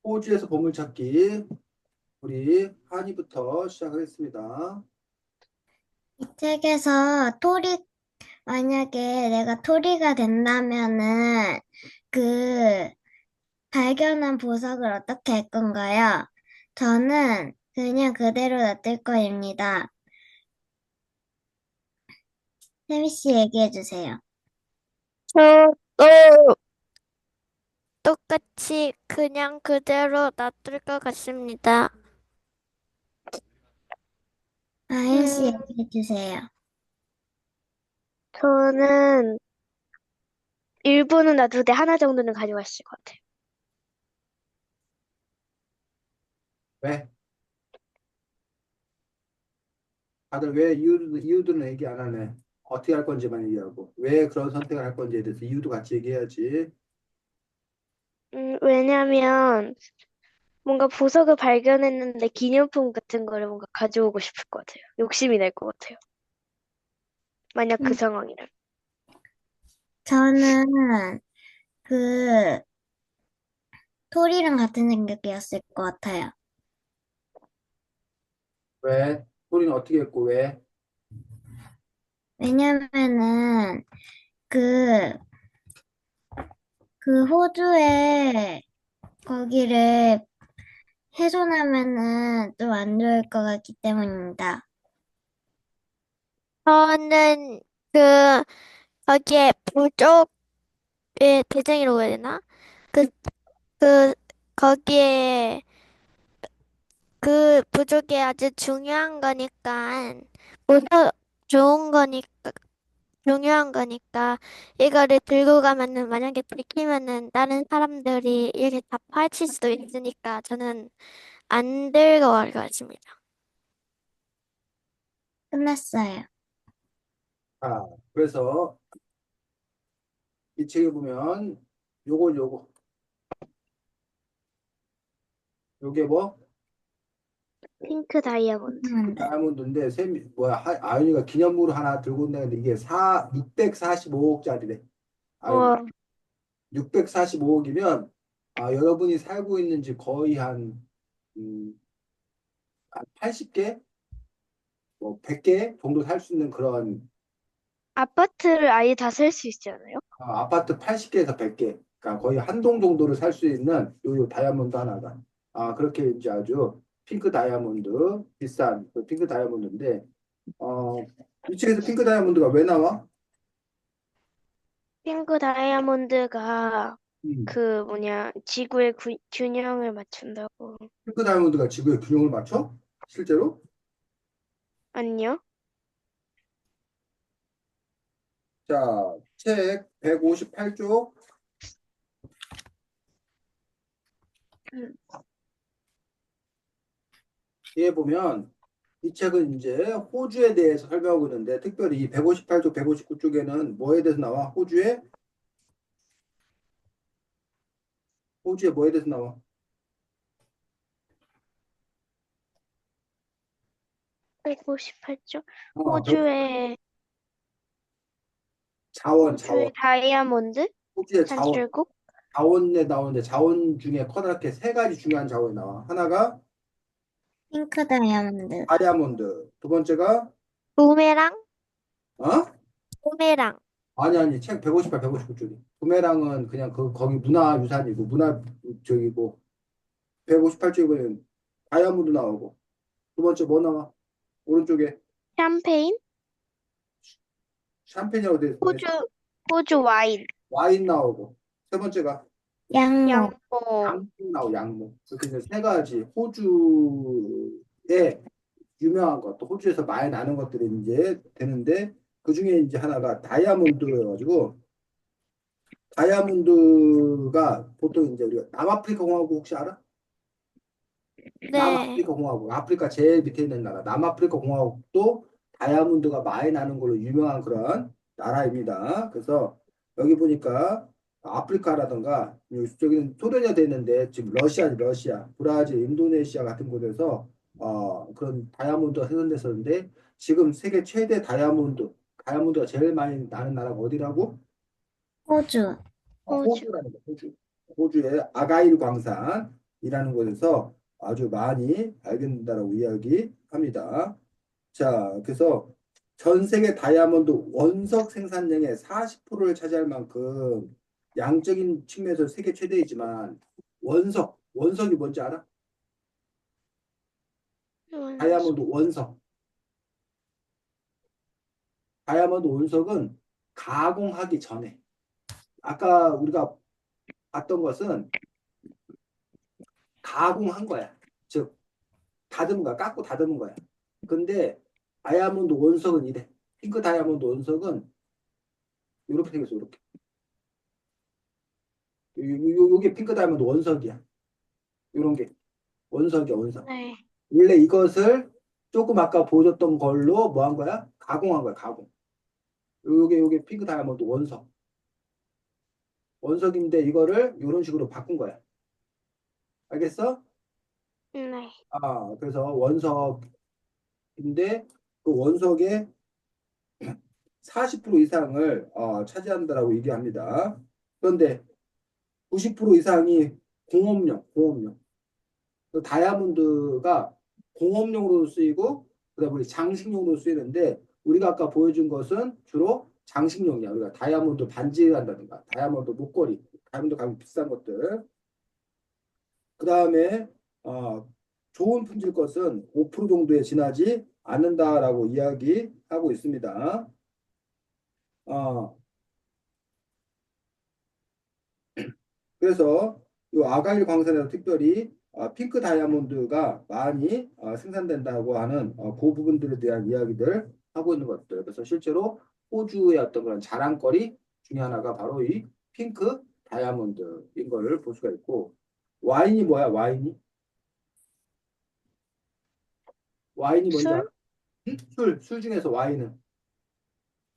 호주에서 보물찾기 우리 한이부터 시작하겠습니다. 이 책에서 만약에 내가 토리가 된다면은 그 발견한 보석을 어떻게 할 건가요? 저는 그냥 그대로 놔둘 거입니다. 세미 씨 얘기해 주세요. 저도 똑같이 그냥 그대로 놔둘 것 같습니다. 아연 씨 음, 얘기해 주세요. 저는 일부는 놔두되 하나 정도는 가져갔을 것 같아요. 왜? 다들 왜 이유들은 얘기 안 하네. 어떻게 할 건지만 얘기하고 왜 그런 선택을 할 건지에 대해서 이유도 같이 얘기해야지. 왜냐면 뭔가 보석을 발견했는데 기념품 같은 거를 뭔가 가져오고 싶을 것 같아요. 욕심이 날 것 같아요. 만약 그 음, 상황이라면. 저는 그 토리랑 같은 생각이었을 것 같아요. 왜? 우리는 어떻게 했고 왜? 왜냐면은 그, 그 호주에 거기를 훼손하면은 좀 안 좋을 것 같기 때문입니다. 저는 그 거기에 부족의 대장이라고 해야 되나? 그, 그 거기에 그 부족이 아주 중요한 거니까, 우선 좋은 거니까, 중요한 거니까, 이거를 들고 가면은 만약에 들키면은 다른 사람들이 이렇게 다 파헤칠 수도 있으니까 저는 안 들고 갈 것 같습니다. 끝났어요. 아, 그래서 이 책에 보면 요거 요게 뭐? 핑크 다이아몬드. 다이아몬드인데 아윤이가 기념으로 하나 들고 온다는데 이게 645억짜리래. 아윤이. 우와. 645억이면 여러분이 살고 있는 집 거의 한 80개, 뭐 100개 정도 살 수 있는 그런 아파트를 아예 다 살 수 있지 않아요? 아파트 80개에서 100개, 그러니까 거의 한 동 정도를 살 수 있는 요 다이아몬드 하나가. 그렇게 이제 아주 핑크 다이아몬드, 비싼 그 핑크 다이아몬드인데, 이 책에서 핑크 다이아몬드가 왜 나와? 핑크 다이아몬드가 음, 그 뭐냐, 지구의 균형을 맞춘다고. 핑크 다이아몬드가 지구의 균형을 맞춰? 실제로? 아니요? 자, 책 158쪽 음. 뒤에 보면 이 책은 이제 호주에 대해서 설명하고 있는데 특별히 이 158쪽, 159쪽에는 뭐에 대해서 나와? 호주에 뭐에 대해서 나와? 158조? 어, 호주의, 자원. 호주의 다이아몬드? 호주의 자원. 산출국? 자원에 나오는데 자원 중에 커다랗게 세 가지 중요한 자원이 나와. 하나가 핑크 다이아몬드. 다이아몬드, 두 번째가 부메랑? 어? 부메랑. 아니 책 158, 159쪽이. 부메랑은 그냥 거기 문화유산이고 문화 쪽이고 158쪽에는 다이아몬드 나오고 두 번째 뭐 나와? 오른쪽에 샴페인? 샴페인이라고 돼 있어. 호주, 호주 와인. 와인 나오고 세 번째가 양모. 양모. 양모 나오고 양모. 그렇게 이제 세 가지 호주의 유명한 것, 또 호주에서 많이 나는 것들이 이제 되는데 그 중에 이제 하나가 다이아몬드여가지고 다이아몬드가 보통 이제 우리가 남아프리카 공화국 혹시 알아? 네. 남아프리카 공화국, 아프리카 제일 밑에 있는 나라, 남아프리카 공화국도 다이아몬드가 많이 나는 걸로 유명한 그런 나라입니다. 그래서 여기 보니까 아프리카라든가 저기는 소련이 되는데 지금 러시아, 브라질, 인도네시아 같은 곳에서 그런 다이아몬드가 생산됐었는데 지금 세계 최대 다이아몬드가 제일 많이 나는 나라가 어디라고? 호주. 호주. 호주라는 거, 호주. 호주의 아가일 광산. 이라는 것에서 아주 많이 발견된다라고 이야기합니다. 자, 그래서 전 세계 다이아몬드 원석 생산량의 40%를 차지할 만큼 양적인 측면에서 세계 최대이지만 원석이 뭔지 알아? 다이아몬드 원석. 다이아몬드 원석은 가공하기 전에 아까 우리가 봤던 것은 가공한 거야. 즉 다듬은 거야. 깎고 다듬은 거야. 근데 다이아몬드 원석은 이래. 핑크 다이아몬드 원석은 이렇게 생겼어. 이렇게. 요게 핑크 다이아몬드 원석이야. 이런 게 원석이야. 원석. 네. 원래 이것을 조금 아까 보여줬던 걸로 뭐 한 거야? 가공한 거야. 가공. 요게 핑크 다이아몬드 원석. 원석인데 이거를 이런 식으로 바꾼 거야. 알겠어? 네. 그래서 원석인데 그 원석의 40% 이상을 차지한다라고 얘기합니다. 그런데 90% 이상이 공업용. 그 다이아몬드가 공업용으로도 쓰이고 그다음에 우리 장식용으로 쓰이는데 우리가 아까 보여준 것은 주로 장식용이야. 우리가 다이아몬드 반지를 한다든가 다이아몬드 목걸이, 다이아몬드 가격 비싼 것들. 그다음에 좋은 품질 것은 5% 정도에 지나지 않는다라고 이야기하고 있습니다. 어, 그래서 이 아가일 광산에서 특별히 핑크 다이아몬드가 많이 생산된다고 하는 그 부분들에 대한 이야기들 하고 있는 것들. 그래서 실제로 호주의 어떤 그런 자랑거리 중에 하나가 바로 이 핑크 다이아몬드인 걸 볼 수가 있고 와인이 뭐야? 와인이 뭔지 알아? 술? 응? 술 중에서 와인은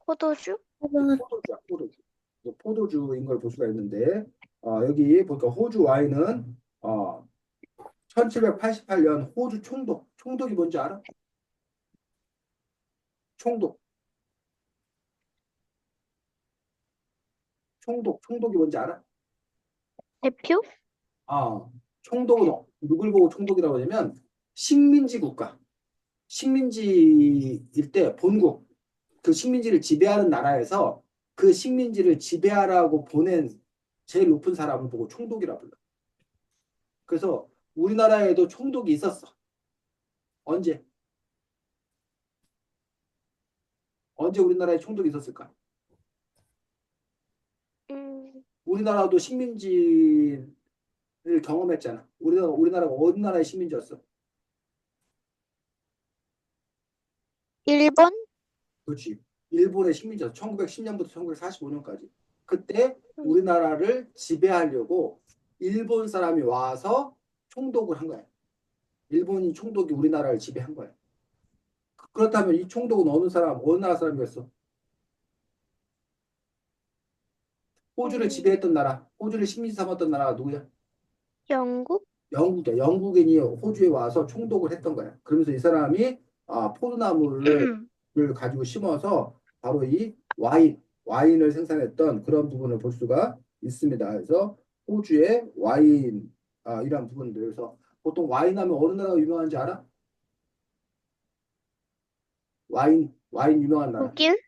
포도주? 포도주야, 포도주. 포도주인 걸 볼 수가 있는데 여기 보니까 호주 와인은 1788년 호주 총독이 뭔지 알아? 총독. 총독이 뭔지 알아? 대표? 총독은 누굴 보고 총독이라고 하냐면 식민지 국가. 식민지일 때 본국, 그 식민지를 지배하는 나라에서 그 식민지를 지배하라고 보낸 제일 높은 사람을 보고 총독이라 불러. 그래서 우리나라에도 총독이 있었어. 언제? 언제 우리나라에 총독이 있었을까? 음, 우리나라도 식민지를 경험했잖아. 우리나라가 어느 나라의 식민지였어? 일본? 그렇지. 일본의 식민지였어. 1910년부터 1945년까지. 그때 음, 우리나라를 지배하려고 일본 사람이 와서 총독을 한 거야. 일본인 총독이 우리나라를 지배한 거야. 그렇다면 이 총독은 어느 나라 사람이었어? 호주를 음, 지배했던 나라, 호주를 식민지 삼았던 나라가 누구야? 영국? 영국이야. 영국인이 호주에 와서 총독을 했던 거야. 그러면서 이 사람이 포도나무를 가지고 심어서 바로 이 와인을 생산했던 그런 부분을 볼 수가 있습니다. 그래서 호주의 와인, 이런 부분들. 그래서 보통 와인 하면 어느 나라가 유명한지 알아? 와인 유명한 나라. 독일?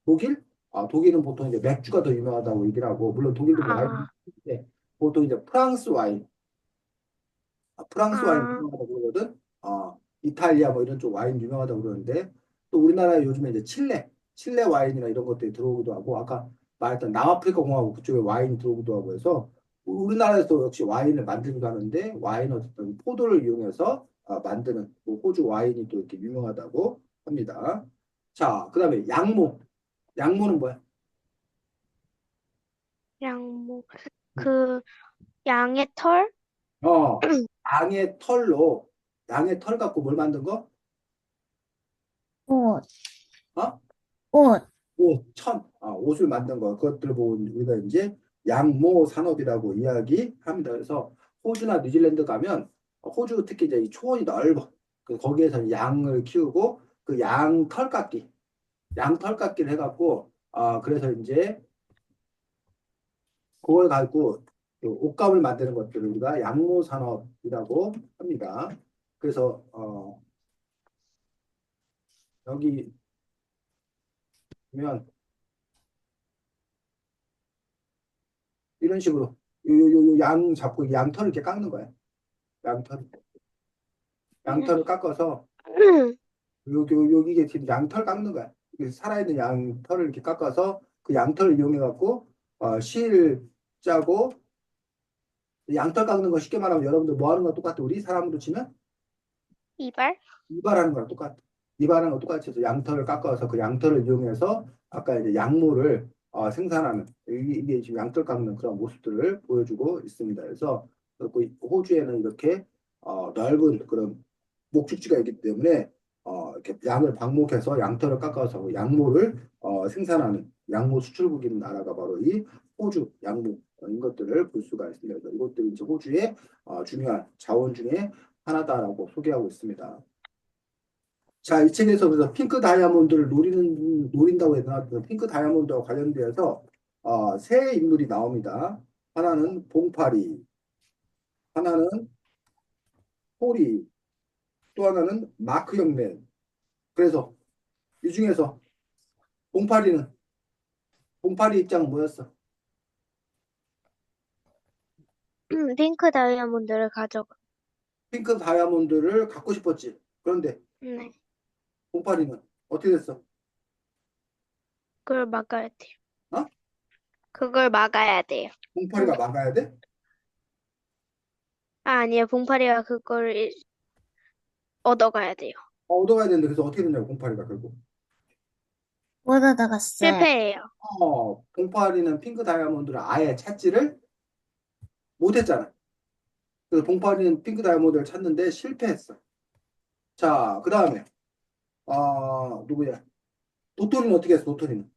독일? 독일은 보통 이제 맥주가 더 유명하다고 얘기를 하고, 물론 독일도 뭐 와인이 아, 있는데, 보통 이제 프랑스 와인 아, 유명하다고 그러거든. 이탈리아 뭐 이런 쪽 와인 유명하다고 그러는데 또 우리나라에 요즘에 이제 칠레 와인이나 이런 것들이 들어오기도 하고 아까 말했던 남아프리카 공화국 그쪽에 와인이 들어오기도 하고 해서 우리나라에서 역시 와인을 만들기도 하는데 와인은 어쨌든 포도를 이용해서 만드는 뭐 호주 와인이 또 이렇게 유명하다고 합니다. 자, 그다음에 양모. 양모는 뭐야? 양모. 음. 그, 양의 털? 어, 양의 털 갖고 뭘 만든 거? 옷, 어? 옷, 옷을 만든 거, 그것들 보고 우리가 이제 양모 산업이라고 이야기합니다. 그래서 호주나 뉴질랜드 가면 호주 특히 이제 이 초원이 넓어. 거기에서 양을 키우고 그 양 털깎기를 해갖고 그래서 이제 그걸 가지고 그 옷감을 만드는 것들을 우리가 양모 산업이라고 합니다. 그래서 여기 보면 이런 식으로 요 양 잡고 양털을 이렇게 깎는 거예요. 양털 양털을 깎아서 여기 이게 지금 양털 깎는 거야. 그래서 살아있는 양털을 이렇게 깎아서 그 양털을 이용해 갖고 실 짜고 양털 깎는 거 쉽게 말하면 여러분들 뭐 하는 거 똑같아. 우리 사람으로 치면 이발? 이발하는 거랑 똑같아. 이발하는 거 똑같이 해서 양털을 깎아서 그 양털을 이용해서 아까 이제 양모를 생산하는 이게 지금 양털 깎는 그런 모습들을 보여주고 있습니다. 그래서 그 호주에는 이렇게 넓은 그런 목축지가 있기 때문에 이렇게 양을 방목해서 양털을 깎아서 양모를 생산하는 양모 수출국인 나라가 바로 이 호주 양모인 것들을 볼 수가 있습니다. 그래서 이것들이 이제 호주의 중요한 자원 중에 하나다라고 소개하고 있습니다. 자, 이 책에서 그래서 핑크 다이아몬드를 노린다고 해야 되나? 그 핑크 다이아몬드와 관련되어서 세 인물이 나옵니다. 하나는 봉파리, 하나는 호리, 또 하나는 마크 형맨. 그래서 이 중에서 봉파리는 봉파리 입장은 뭐였어? 핑크 다이아몬드를 가져가. 핑크 다이아몬드를 갖고 싶었지. 그런데 네. 봉파리는 어떻게 됐어? 그걸 막아야 돼요. 어? 그걸 막아야 돼요. 봉파리가 막아야 돼? 아니요. 봉파리가 그걸 얻어가야 돼요. 얻어가야 되는데 그래서 어떻게 됐냐고 봉파리가 결국. 못 얻어갔어요. 실패해요. 봉파리는 핑크 다이아몬드를 아예 찾지를 못했잖아. 그래서 봉파리는 핑크 다이아몬드를 찾는데 실패했어. 자, 그 다음에 누구야? 도토리는 어떻게 했어? 도토리는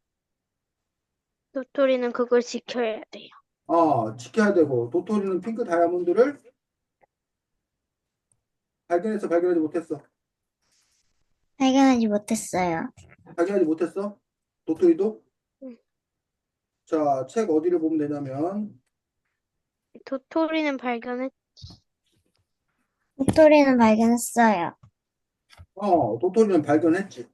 도토리는 그걸 지켜야 돼요. 지켜야 되고 도토리는 핑크 다이아몬드를 발견했어? 발견하지 못했어? 발견하지 못했어요. 발견하지 못했어? 도토리도? 음. 자, 책 어디를 보면 되냐면 도토리는 발견했. 도토리는 발견했어요. 도토리는 발견했지.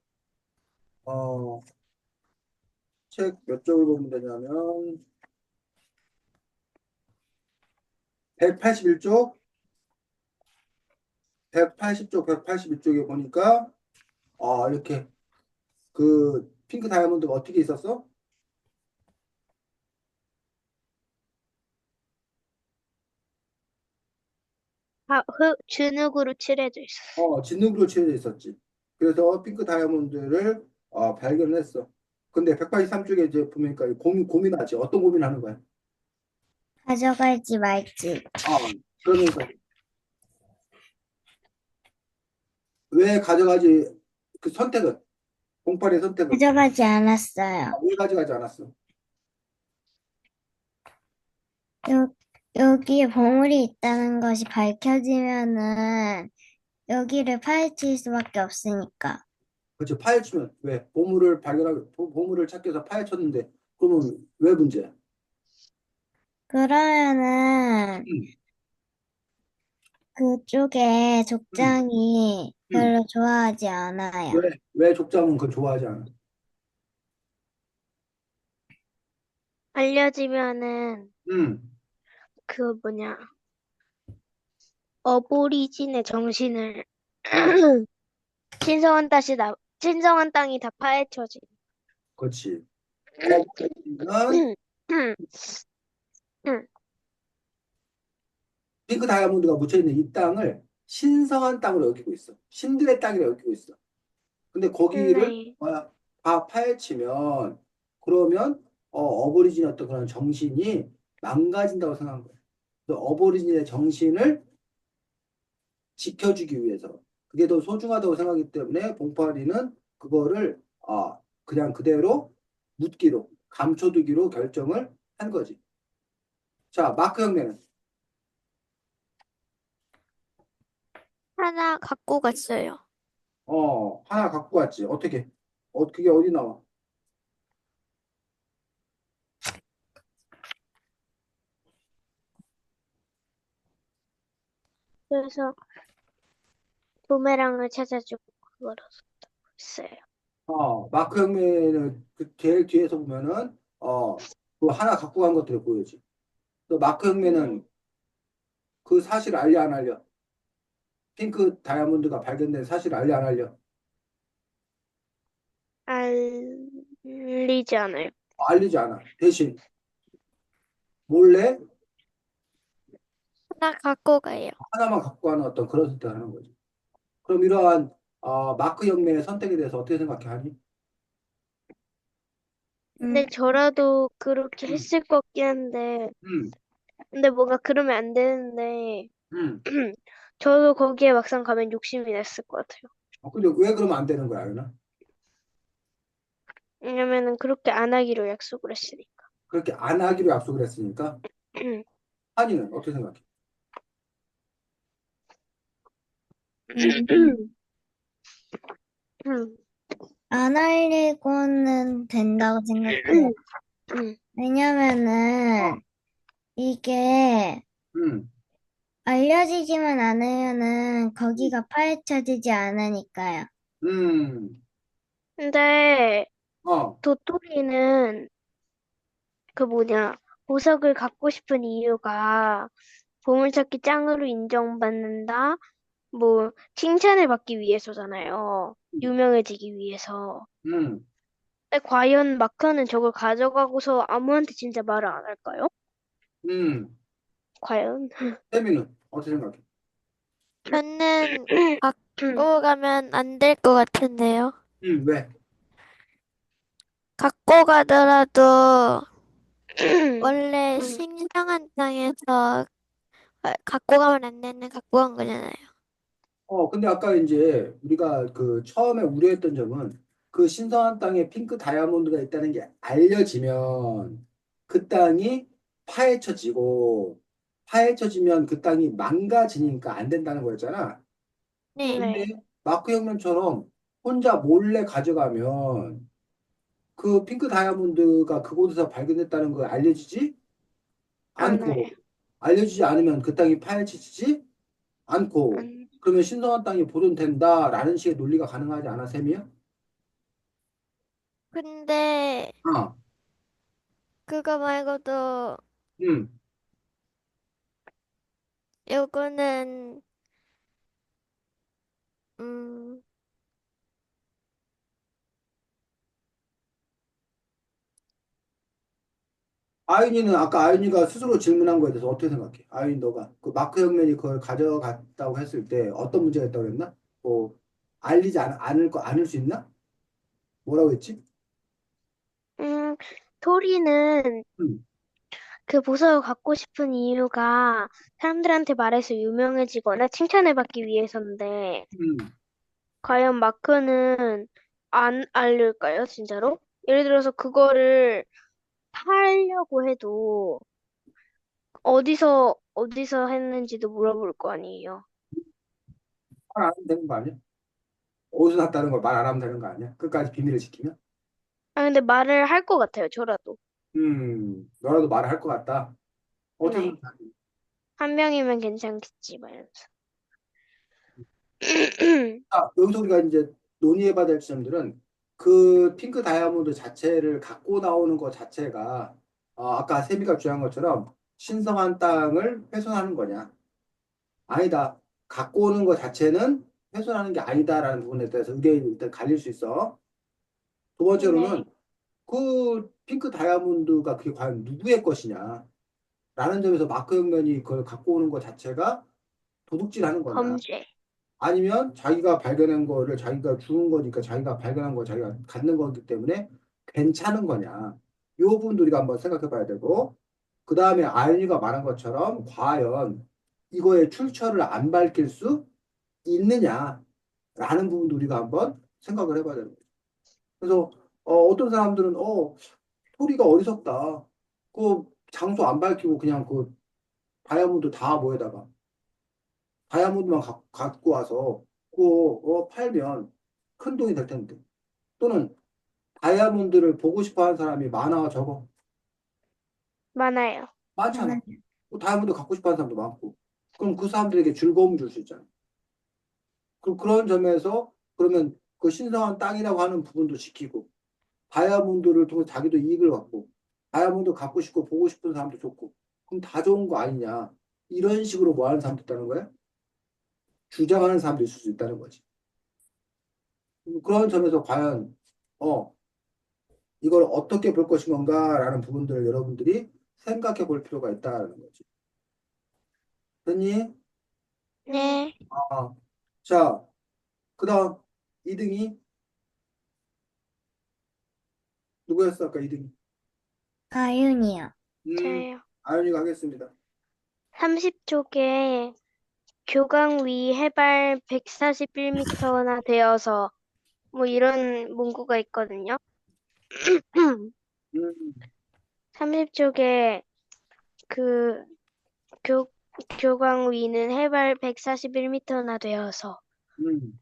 책 몇 쪽을 보면 되냐면 181쪽, 180쪽, 181쪽에 보니까 이렇게 그 핑크 다이아몬드가 어떻게 있었어? 진흙으로 칠해져 있어. 진흙으로 칠해져 있었지. 그래서 핑크 다이아몬드를 발견했어. 근데 183쪽에 이제 보니까 고민하지. 어떤 고민하는 거야? 가져갈지 말지. 그러면서 왜 가져가지? 그 선택은 공팔의 선택은 가져가지 않았어요. 왜 가져가지 않았어? 여, 여기에 보물이 있다는 것이 밝혀지면은 여기를 파헤칠 수밖에 없으니까. 그렇죠. 파헤치면 왜 보물을 발견하고 보물을 찾기 위해서 파헤쳤는데 그러면 왜 문제야? 그러면은 음, 그쪽에 음, 족장이 음. 별로 좋아하지 않아요. 왜 족장은 그걸 좋아하지 않아? 알려지면은 음, 그 뭐냐 어보리진의 정신을 어, 신성한 땅이 다 파헤쳐진. 그렇지. 어버리는 핑크 다이아몬드가 묻혀있는 이 땅을 신성한 땅으로 여기고 있어. 신들의 땅이라고 여기고 있어. 근데 거기를 네. 다 파헤치면 그러면 어버리진의 어떤 그런 정신이 망가진다고 생각한 거야. 그래서 어버리진의 정신을 지켜주기 위해서 그게 더 소중하다고 생각하기 때문에 봉파리는 그거를 그냥 그대로 묻기로 감춰두기로 결정을 한 거지. 자, 마크 형네는 하나 갖고 갔어요. 하나 갖고 왔지. 어떻게? 그게 어디 나와? 그래서 부메랑을 찾아주고 그거로 썼어요. 마크 혁명에는 그 제일 뒤에서 보면은 그 하나 갖고 간 것들이 보여지. 또 마크 혁명은 그 사실 알려 안 알려? 핑크 다이아몬드가 발견된 사실 알려 안 알려? 알리지 않아요. 알리지 않아. 대신 몰래 하나 갖고 가요. 하나만 갖고 가는 어떤 그런 선택을 하는 거지. 그럼 이러한 마크 혁명의 선택에 대해서 어떻게 생각해, 하니? 근데 저라도 그렇게 음, 했을 것 같긴 한데, 음, 근데 뭔가 그러면 안 되는데, 음. 저도 거기에 막상 가면 욕심이 났을 것 같아요. 근데 왜 그러면 안 되는 거야, 유나? 왜냐면은 그렇게 안 하기로 약속을 했으니까. 그렇게 안 하기로 약속을 했으니까 한이는 어떻게 생각해? 음, 안 알리고는 된다고 생각해요. 어, 왜냐면은 이게 음, 알려지지만 않으면은 거기가 파헤쳐지지 않으니까요. 음, 근데 어, 도토리는 그 뭐냐, 보석을 갖고 싶은 이유가 보물찾기 짱으로 인정받는다? 뭐, 칭찬을 받기 위해서잖아요. 음, 유명해지기 위해서. 음, 근데 과연 마크는 저걸 가져가고서 아무한테 진짜 말을 안 할까요? 음. 과연? 세미는 어떻게 생각해? 저는 갖고 가면 안 될 것 같은데요. 왜? 갖고 가더라도 원래 신성한 땅에서 갖고 가면 안 되는 갖고 간 거잖아요. 근데 아까 이제 우리가 그 처음에 우려했던 점은 그 신성한 땅에 핑크 다이아몬드가 있다는 게 알려지면 그 땅이 파헤쳐지고 파헤쳐지면 그 땅이 망가지니까 안 된다는 거였잖아. 네. 근데 마크 혁명처럼 혼자 몰래 가져가면 그 핑크 다이아몬드가 그곳에서 발견됐다는 걸 알려지지 안 해. 않고 알려지지 않으면 그 땅이 파헤쳐지지 않고 안, 그러면 신성한 땅이 보존된다라는 식의 논리가 가능하지 않아, 셈이야? 근데 어, 그거 말고도 음. 요거는 음 아윤이는 아까 아윤이가 스스로 질문한 거에 대해서 어떻게 생각해? 아윤 너가 그 마크 형맨이 그걸 가져갔다고 했을 때 어떤 문제가 있다고 그랬나? 뭐 알리지 않을 수 있나? 뭐라고 했지? 음, 토리는 음, 그 보석을 갖고 싶은 이유가 사람들한테 말해서 유명해지거나 칭찬을 받기 위해서인데, 음, 과연 마크는 안 알릴까요, 진짜로? 예를 들어서 그거를 팔려고 해도 어디서 했는지도 물어볼 거 아니에요. 말 안 하면 되는 거 아니야? 어디서 났다는 걸 말 안 하면 되는 거 아니야? 끝까지 비밀을 지키면? 아, 근데 말을 할 것 같아요, 저라도. 너라도 말을 할 것 같다. 어떻게 네. 생각해? 한 명이면 괜찮겠지, 말면서. 여기서 우리가 이제 논의해봐야 될 지점들은 그 핑크 다이아몬드 자체를 갖고 나오는 것 자체가 아까 세미가 주장한 것처럼 신성한 땅을 훼손하는 거냐? 아니다. 갖고 오는 것 자체는 훼손하는 게 아니다라는 부분에 대해서 의견이 일단 갈릴 수 있어. 두 네. 번째로는 그 핑크 다이아몬드가 그게 과연 누구의 것이냐? 라는 점에서 마크 형면이 그걸 갖고 오는 것 자체가 도둑질하는 거냐? 범죄. 아니면 자기가 발견한 거를 자기가 주운 거니까 자기가 발견한 거 자기가 갖는 거기 때문에 괜찮은 거냐. 이 부분도 우리가 한번 생각해 봐야 되고, 그 다음에 아연이가 말한 것처럼 과연 이거의 출처를 안 밝힐 수 있느냐라는 부분도 우리가 한번 생각을 해봐야 되는 거죠. 그래서 어떤 사람들은 토리가 어리석다. 그 장소 안 밝히고 그냥 그 다이아몬드 다 모여다가 다이아몬드만 갖고 와서 그거 팔면 큰 돈이 될 텐데. 또는 다이아몬드를 보고 싶어 하는 사람이 많아 적어? 많아요. 많잖아. 하나, 뭐 다이아몬드 갖고 싶어 하는 사람도 많고. 그럼 그 사람들에게 즐거움을 줄 수 있잖아. 그런 점에서 그러면 그 신성한 땅이라고 하는 부분도 지키고 다이아몬드를 통해 자기도 이익을 갖고 다이아몬드 갖고 싶고 보고 싶은 사람도 좋고 그럼 다 좋은 거 아니냐. 이런 식으로 뭐 하는 사람도 있다는 거야? 주장하는 사람도 있을 수 있다는 거지. 그런 점에서 과연 어 이걸 어떻게 볼 것인가라는 부분들을 여러분들이 생각해 볼 필요가 있다는 거지. 됐니? 네. 아, 자, 그다음 2등이 누구였어? 아까 2등이. 가윤이요. 음, 저요. 아연이가 하겠습니다. 30쪽에 교강 위 해발 141m나 되어서 뭐 이런 문구가 있거든요. 음, 30쪽에 그 교, 교강 위는 해발 141m나 되어서 음,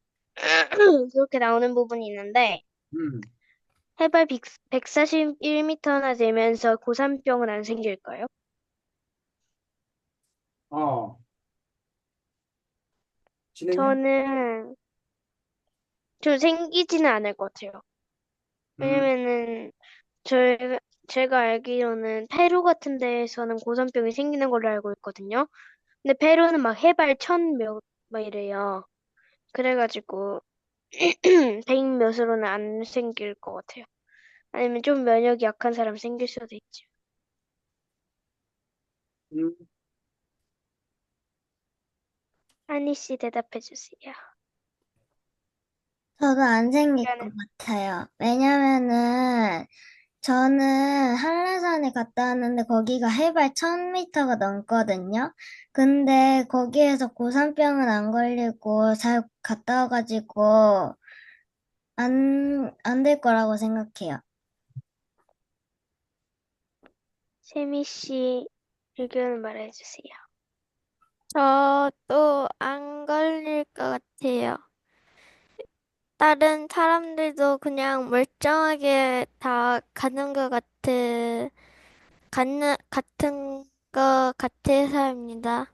그렇게 나오는 부분이 있는데 음. 해발 141m나 되면서 고산병은 안 생길까요? 어, 진행해? 저는 좀 생기지는 않을 것 같아요. 음, 왜냐면은 제가 알기로는 페루 같은 데에서는 고산병이 생기는 걸로 알고 있거든요. 근데 페루는 막 해발 천 몇, 막 이래요. 그래가지고 백 몇으로는 안 생길 것 같아요. 아니면 좀 면역이 약한 사람 생길 수도 있죠. 음. 한니 씨 대답해 주세요. 저도 안 생길 것 미안해. 같아요. 왜냐면은 저는 한라산에 갔다 왔는데 거기가 해발 1000m가 넘거든요. 근데 거기에서 고산병은 안 걸리고 잘 갔다 와가지고 안 될 거라고 생각해요. 세미 씨 의견을 말해 주세요. 저도 안 걸릴 것 같아요. 다른 사람들도 그냥 멀쩡하게 다 가는 것 같은 것 같아서입니다.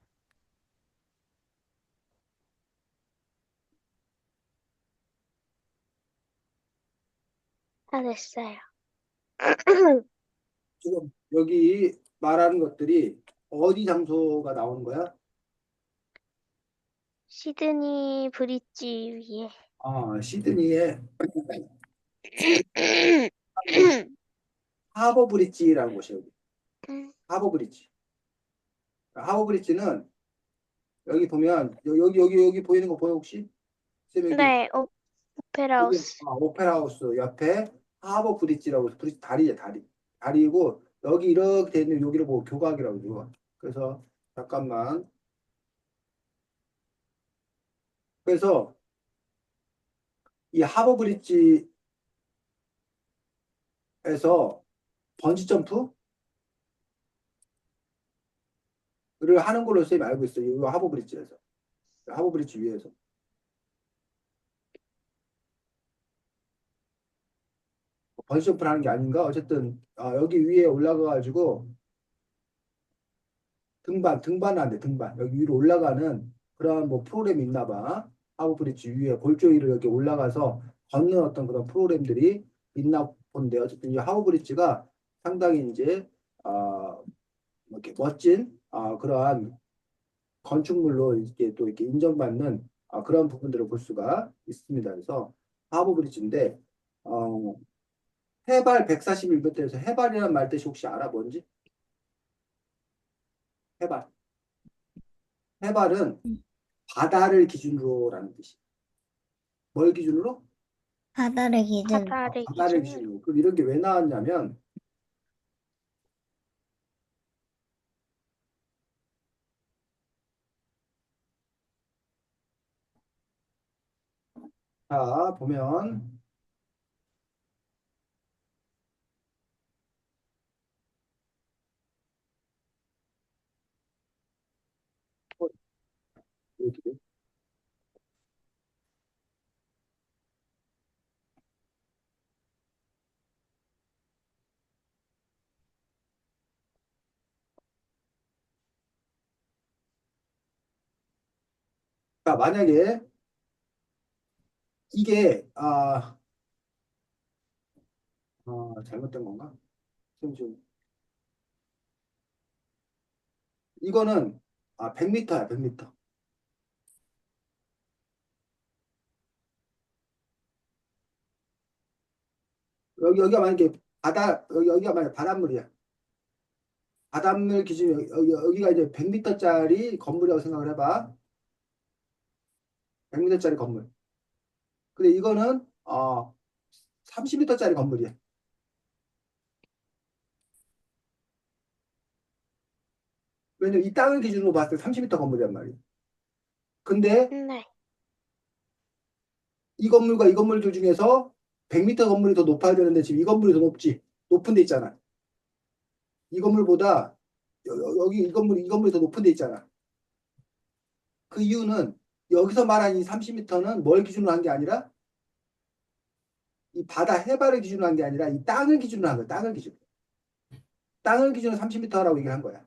다 됐어요. 지금 여기 말하는 것들이 어디 장소가 나오는 거야? 시드니 브릿지 위에. 아, 시드니에 하버 브릿지라는 곳이에요. 여기. 하버 브릿지. 하버 브릿지는 여기 보면 여기 보이는 거 보여 혹시? 쌤 여기 네, 오페라 여기 하우스. 오페라 하우스 옆에 하버 브릿지라고 해서 브릿지 다리에 다리. 다리고 여기 이렇게 돼 있는 여기를 보고 교각이라고 그러죠. 그래서 잠깐만. 그래서 이 하버 브릿지에서 번지 점프를 하는 걸로 쌤이 알고 있어요. 이 하버 브릿지에서. 하버 브릿지 위에서. 번지 점프를 하는 게 아닌가? 어쨌든 여기 위에 올라가가지고 등반은 안 돼, 등반. 여기 위로 올라가는 그런 뭐 프로그램이 있나 봐. 하버 브릿지 위에 골조이를 이렇게 올라가서 걷는 어떤 그런 프로그램들이 있나 본데 어쨌든 이 하버 브릿지가 상당히 이제 이렇게 멋진 그러한 건축물로 이렇게 또 이렇게 인정받는 그런 부분들을 볼 수가 있습니다. 그래서 하버 브릿지인데 어, 해발 141m에서 해발이라는 말 뜻이 혹시 알아 뭔지? 해발. 해발은 바다를 기준으로라는 뜻이. 뭘 기준으로? 바다를 기준. 바다를 바다를 기준으로. 기준으로. 그럼 이런 게 왜 나왔냐면 자 보면 이렇게 자, 만약에 이게 잘못된 건가? 지금 이거는 100m야, 100m. 여기가 만약에 여기가 만약에 바닷물이야. 바닷물 기준 여기가 이제 100m짜리 건물이라고 생각을 해봐. 100m짜리 건물. 근데 이거는 30m짜리 건물이야. 왜냐면 이 땅을 기준으로 봤을 때 30m 건물이란 말이야. 근데 네. 이 건물과 이 건물들 중에서 100m 건물이 더 높아야 되는데 지금 이 건물이 더 높지. 높은 데 있잖아. 이 건물보다 여기 이 건물이 더 높은 데 있잖아. 그 이유는 여기서 말한 이 30m는 뭘 기준으로 한 게 아니라 이 바다 해발을 기준으로 한 게 아니라 이 땅을 기준으로 한 거야. 땅을 기준. 땅을 기준으로 30m라고 얘기를 한 거야.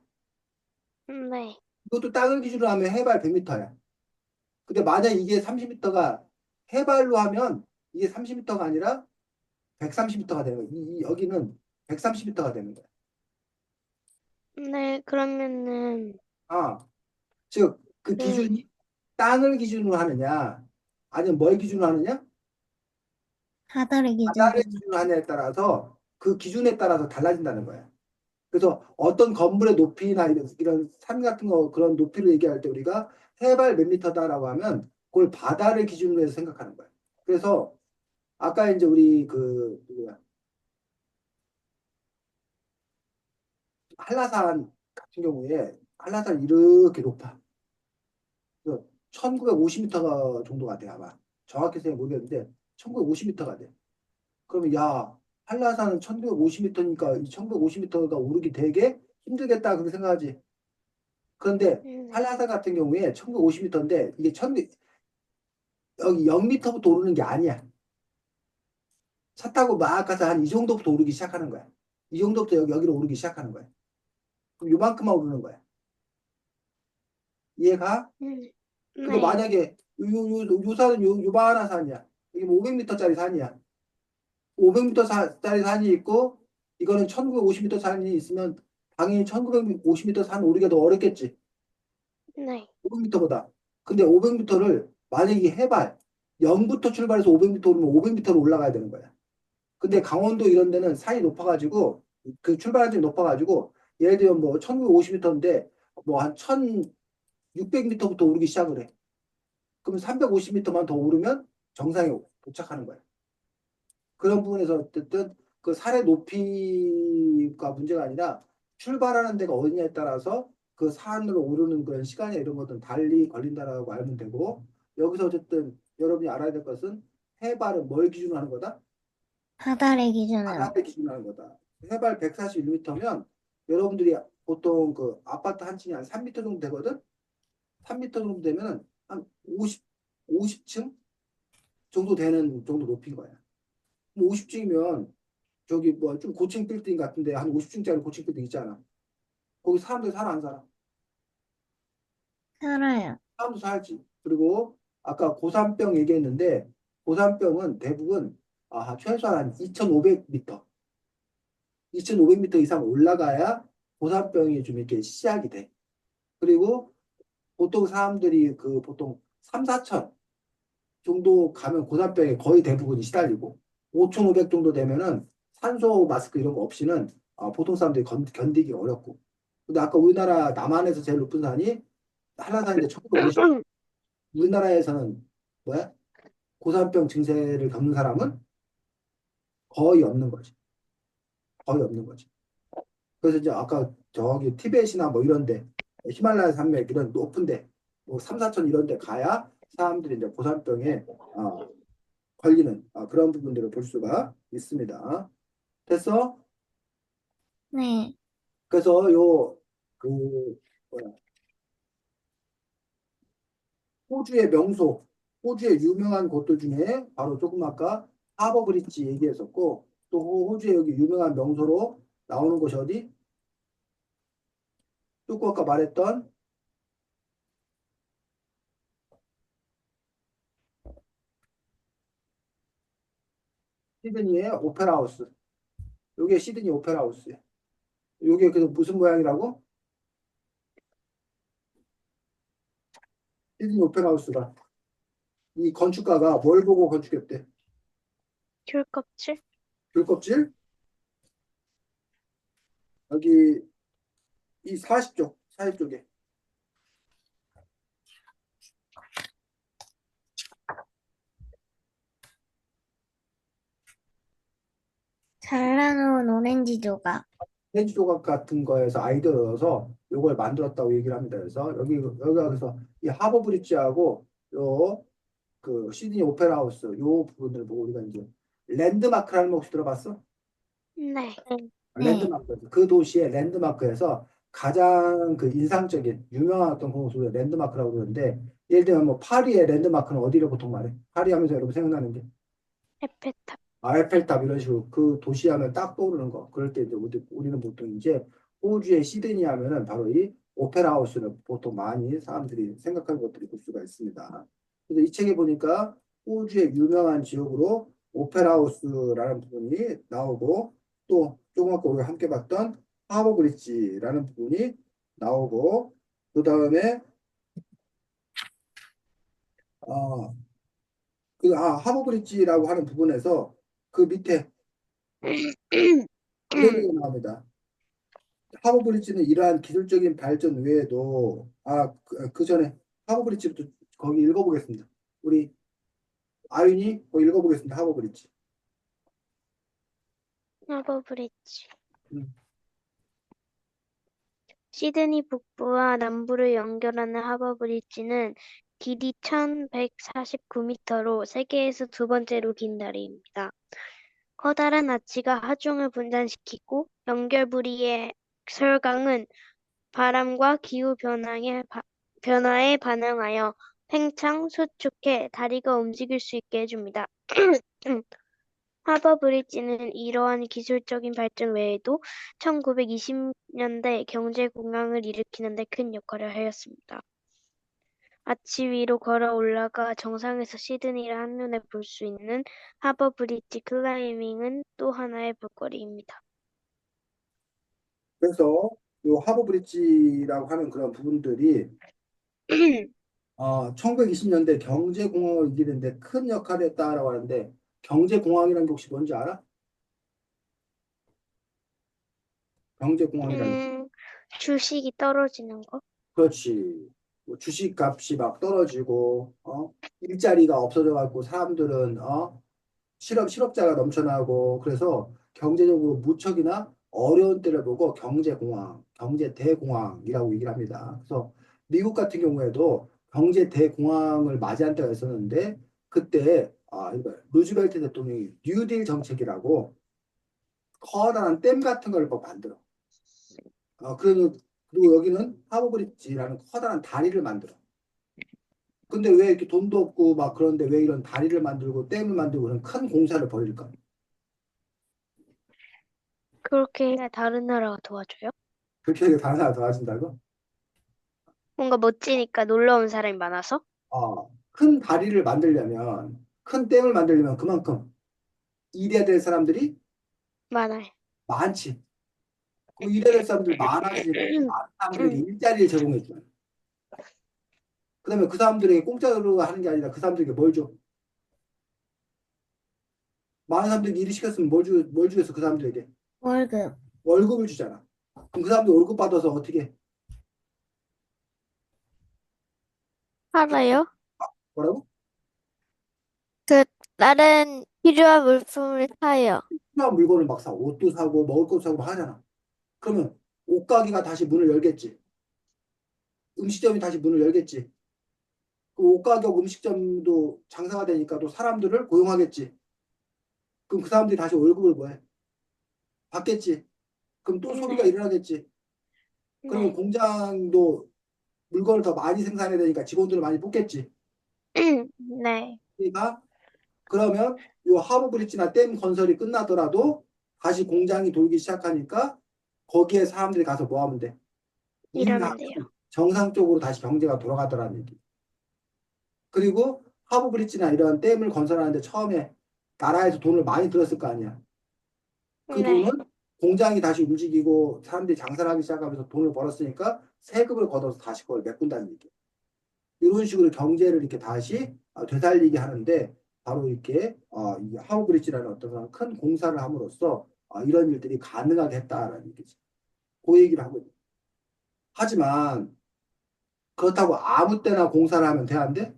네. 이것도 땅을 기준으로 하면 해발 100m야. 근데 만약 이게 30m가 해발로 하면 이게 30m가 아니라 130m가 되는 거야. 여기는 130m가 되는 거야. 네, 그러면은, 즉, 그 그, 기준이 땅을 기준으로 하느냐, 아니면 뭘 기준으로 하느냐, 바다를 바다를 기준으로. 기준으로 하느냐에 따라서 그 기준에 따라서 달라진다는 거야. 그래서 어떤 건물의 높이나 이런 산 같은 거 그런 높이를 얘기할 때 우리가 해발 몇 미터다라고 하면 그걸 바다를 기준으로 해서 생각하는 거야. 그래서 아까 이제 우리 그 누구야 한라산 같은 경우에 한라산 이렇게 높아. 그래서 1950m가 정도가 돼 아마. 정확히 생각 모르겠는데 1950m가 돼. 그러면 야 한라산은 1950m니까 이 1950m가 오르기 되게 힘들겠다 그렇게 생각하지. 그런데 네. 한라산 같은 경우에 1950m인데 이게 여기 0m부터 오르는 게 아니야. 차 타고 막 가서 한 이 정도부터 오르기 시작하는 거야. 이 정도부터 여기로 오르기 시작하는 거야. 그럼 요만큼만 오르는 거야. 이해가? 근데 네. 만약에 요 산은 요만한 산이야. 이게 뭐 500m짜리 산이야. 500m짜리 산이 있고 이거는 1950m 산이 있으면 당연히 1950m 산 오르기가 더 어렵겠지. 네. 500m보다. 근데 500m를 만약에 이 해발 0부터 출발해서 500m 오르면 500m로 올라가야 되는 거야. 근데 강원도 이런 데는 산이 높아가지고 그 출발한 이 높아가지고 예를 들면 뭐 1950m인데 뭐 한 1600m부터 오르기 시작을 해. 그럼 350m만 더 오르면 정상에 도착하는 거야. 그런 부분에서 어쨌든 그 산의 높이가 문제가 아니라 출발하는 데가 어디냐에 따라서 그 산으로 오르는 그런 시간이나 이런 것들은 달리 걸린다라고 알면 되고 여기서 어쨌든 여러분이 알아야 될 것은 해발은 뭘 기준으로 하는 거다? 바다를 기준으로. 바다를 기준으로 하는 거다. 해발 141m면 여러분들이 보통 그 아파트 한 층이 한 3m 정도 되거든? 3m 정도 되면 한 50층 정도 되는 정도 높인 거야. 50층이면 저기 뭐 좀 고층 빌딩 같은데 한 50층짜리 고층 빌딩 있잖아. 거기 사람들 살아 안 살아? 살아요. 사람도 살지. 그리고 아까 고산병 얘기했는데 고산병은 대부분 최소한 한 2,500m, 2,500m 이상 올라가야 고산병이 좀 이렇게 시작이 돼. 그리고 보통 사람들이 그 보통 3, 4천 정도 가면 고산병에 거의 대부분이 시달리고 5,500 정도 되면은 산소 마스크 이런 거 없이는 보통 사람들이 견디기 어렵고. 근데 아까 우리나라 남한에서 제일 높은 산이 한라산인데 1950. 우리나라에서는 뭐야? 고산병 증세를 겪는 사람은 거의 없는 거지. 거의 없는 거지. 그래서 이제 아까 저기 티벳이나 뭐 이런데 히말라야 산맥 이런 높은데 뭐 3, 4천 이런 데 가야 사람들이 이제 고산병에 걸리는 그런 부분들을 볼 수가 있습니다. 됐어? 네. 그래서 그 뭐야 호주의 명소, 호주의 유명한 곳들 중에 바로 조금 아까 하버 브릿지 얘기했었고 또 호주의 여기 유명한 명소로 나오는 곳이 어디? 조금 아까 말했던 시드니의 오페라 하우스. 요게 시드니 오페라 하우스예요. 요게 그 무슨 모양이라고? 시드니 오페라 하우스가 이 건축가가 뭘 보고 건축했대? 귤 껍질? 귤껍질? 여기 이 40쪽에. 잘라놓은 오렌지 조각. 렌즈 조각 같은 거에서 아이디어를 얻어서 요걸 만들었다고 얘기를 합니다. 그래서 여기가 그래서 이 하버 브릿지하고 요 그 시드니 오페라 하우스 요 부분을 보고 우리가 이제 랜드마크라는 거 혹시 들어봤어? 네. 네. 랜드마크. 그 도시의 랜드마크에서 가장 그 인상적인 유명한 어떤 곳을 랜드마크라고 그러는데 예를 들면 뭐 파리의 랜드마크는 어디를 보통 말해? 파리 하면서 여러분 생각나는 게 에펠탑. 에펠탑 이런 식으로 그 도시 하면 딱 떠오르는 거. 그럴 때 이제 우리는 보통 이제 호주의 시드니 하면은 바로 이 오페라 하우스를 보통 많이 사람들이 생각하는 것들이 볼 수가 있습니다. 그래서 이 책에 보니까 호주의 유명한 지역으로 오페라 하우스라는 부분이 나오고 또 조금 아까 우리가 함께 봤던 하버 브릿지라는 부분이 나오고 그 다음에 하버 브릿지라고 하는 부분에서 그 밑에 이런 얘기가 나옵니다. 하버 브릿지는 이러한 기술적인 발전 외에도 그 전에 하버 브릿지부터 거기 읽어보겠습니다. 우리 아윤이 거기 읽어보겠습니다. 하버 브릿지. 하버 브릿지. 음. 시드니 북부와 남부를 연결하는 하버 브릿지는 길이 1149m로 세계에서 두 번째로 긴 다리입니다. 커다란 아치가 하중을 분산시키고 연결 부리의 설강은 바람과 기후 변화에 반응하여 팽창, 수축해 다리가 움직일 수 있게 해줍니다. 하버 브릿지는 이러한 기술적인 발전 외에도 1920년대 경제 공황을 일으키는 데 큰 역할을 하였습니다. 아치 위로 걸어 올라가 정상에서 시드니를 한눈에 볼 수 있는 하버 브릿지 클라이밍은 또 하나의 볼거리입니다. 그래서 요 하버 브릿지라고 하는 그런 부분들이 1920년대 경제공황을 이기는데 큰 역할을 했다라고 하는데 경제공황이라는 게 혹시 뭔지 알아? 경제공황이라는 주식이 떨어지는 거? 그렇지. 뭐 주식 값이 막 떨어지고, 일자리가 없어져 갖고 사람들은, 실업자가 넘쳐나고, 그래서 경제적으로 무척이나 어려운 때를 보고 경제공황, 경제대공황이라고 얘기를 합니다. 그래서 미국 같은 경우에도 경제대공황을 맞이한 때가 있었는데, 그때, 이거 루즈벨트 대통령이 뉴딜 정책이라고 커다란 댐 같은 걸 막 만들어. 그리고 여기는 하버브릿지라는 커다란 다리를 만들어. 근데 왜 이렇게 돈도 없고 막 그런데 왜 이런 다리를 만들고 댐을 만들고 그런 큰 공사를 벌일까? 그렇게 해야 다른 나라가 도와줘요? 그렇게 하니까 다른 나라 도와준다고? 뭔가 멋지니까 놀러 온 사람이 많아서? 큰 다리를 만들려면, 큰 댐을 만들려면 그만큼 일해야 될 사람들이 많아요. 많지. 그 일해야 될 사람들이 많아지니까 그 많은 사람들에게 일자리를 제공해 줘요. 그 다음에 그 사람들에게 공짜로 하는 게 아니라 그 사람들에게 뭘 줘? 많은 사람들이 일을 시켰으면 뭘 주겠어, 그 사람들에게? 월급. 월급을 주잖아. 그럼 그 사람들 월급 받아서 어떻게 해? 알아요? 뭐라고? 그, 다른 필요한 물품을 사요. 필요한 물건을 막 사. 옷도 사고 먹을 것도 사고 막 하잖아. 그러면 옷가게가 다시 문을 열겠지. 음식점이 다시 문을 열겠지. 그 옷가게하고 음식점도 장사가 되니까 또 사람들을 고용하겠지. 그럼 그 사람들이 다시 월급을 뭐해? 받겠지. 그럼 또 소비가 네. 일어나겠지. 그러면 네. 공장도 물건을 더 많이 생산해야 되니까 직원들을 많이 뽑겠지. 네. 그러니까 그러면 요 하버 브릿지나 댐 건설이 끝나더라도 다시 공장이 돌기 시작하니까 거기에 사람들이 가서 뭐 하면 돼? 일을 일하면 하면 돼요. 정상적으로 다시 경제가 돌아가더라는 얘기. 그리고 하버 브릿지나 이런 댐을 건설하는데 처음에 나라에서 돈을 많이 들었을 거 아니야. 그 네. 돈은 공장이 다시 움직이고 사람들이 장사를 하기 시작하면서 돈을 벌었으니까 세금을 걷어서 다시 그걸 메꾼다는 얘기야. 이런 식으로 경제를 이렇게 다시 되살리게 하는데 바로 이렇게 이 하우브리지라는 어떤 큰 공사를 함으로써 이런 일들이 가능하게 했다라는 얘기지. 그 얘기를 하고 있는. 하지만 그렇다고 아무 때나 공사를 하면 돼, 안 돼?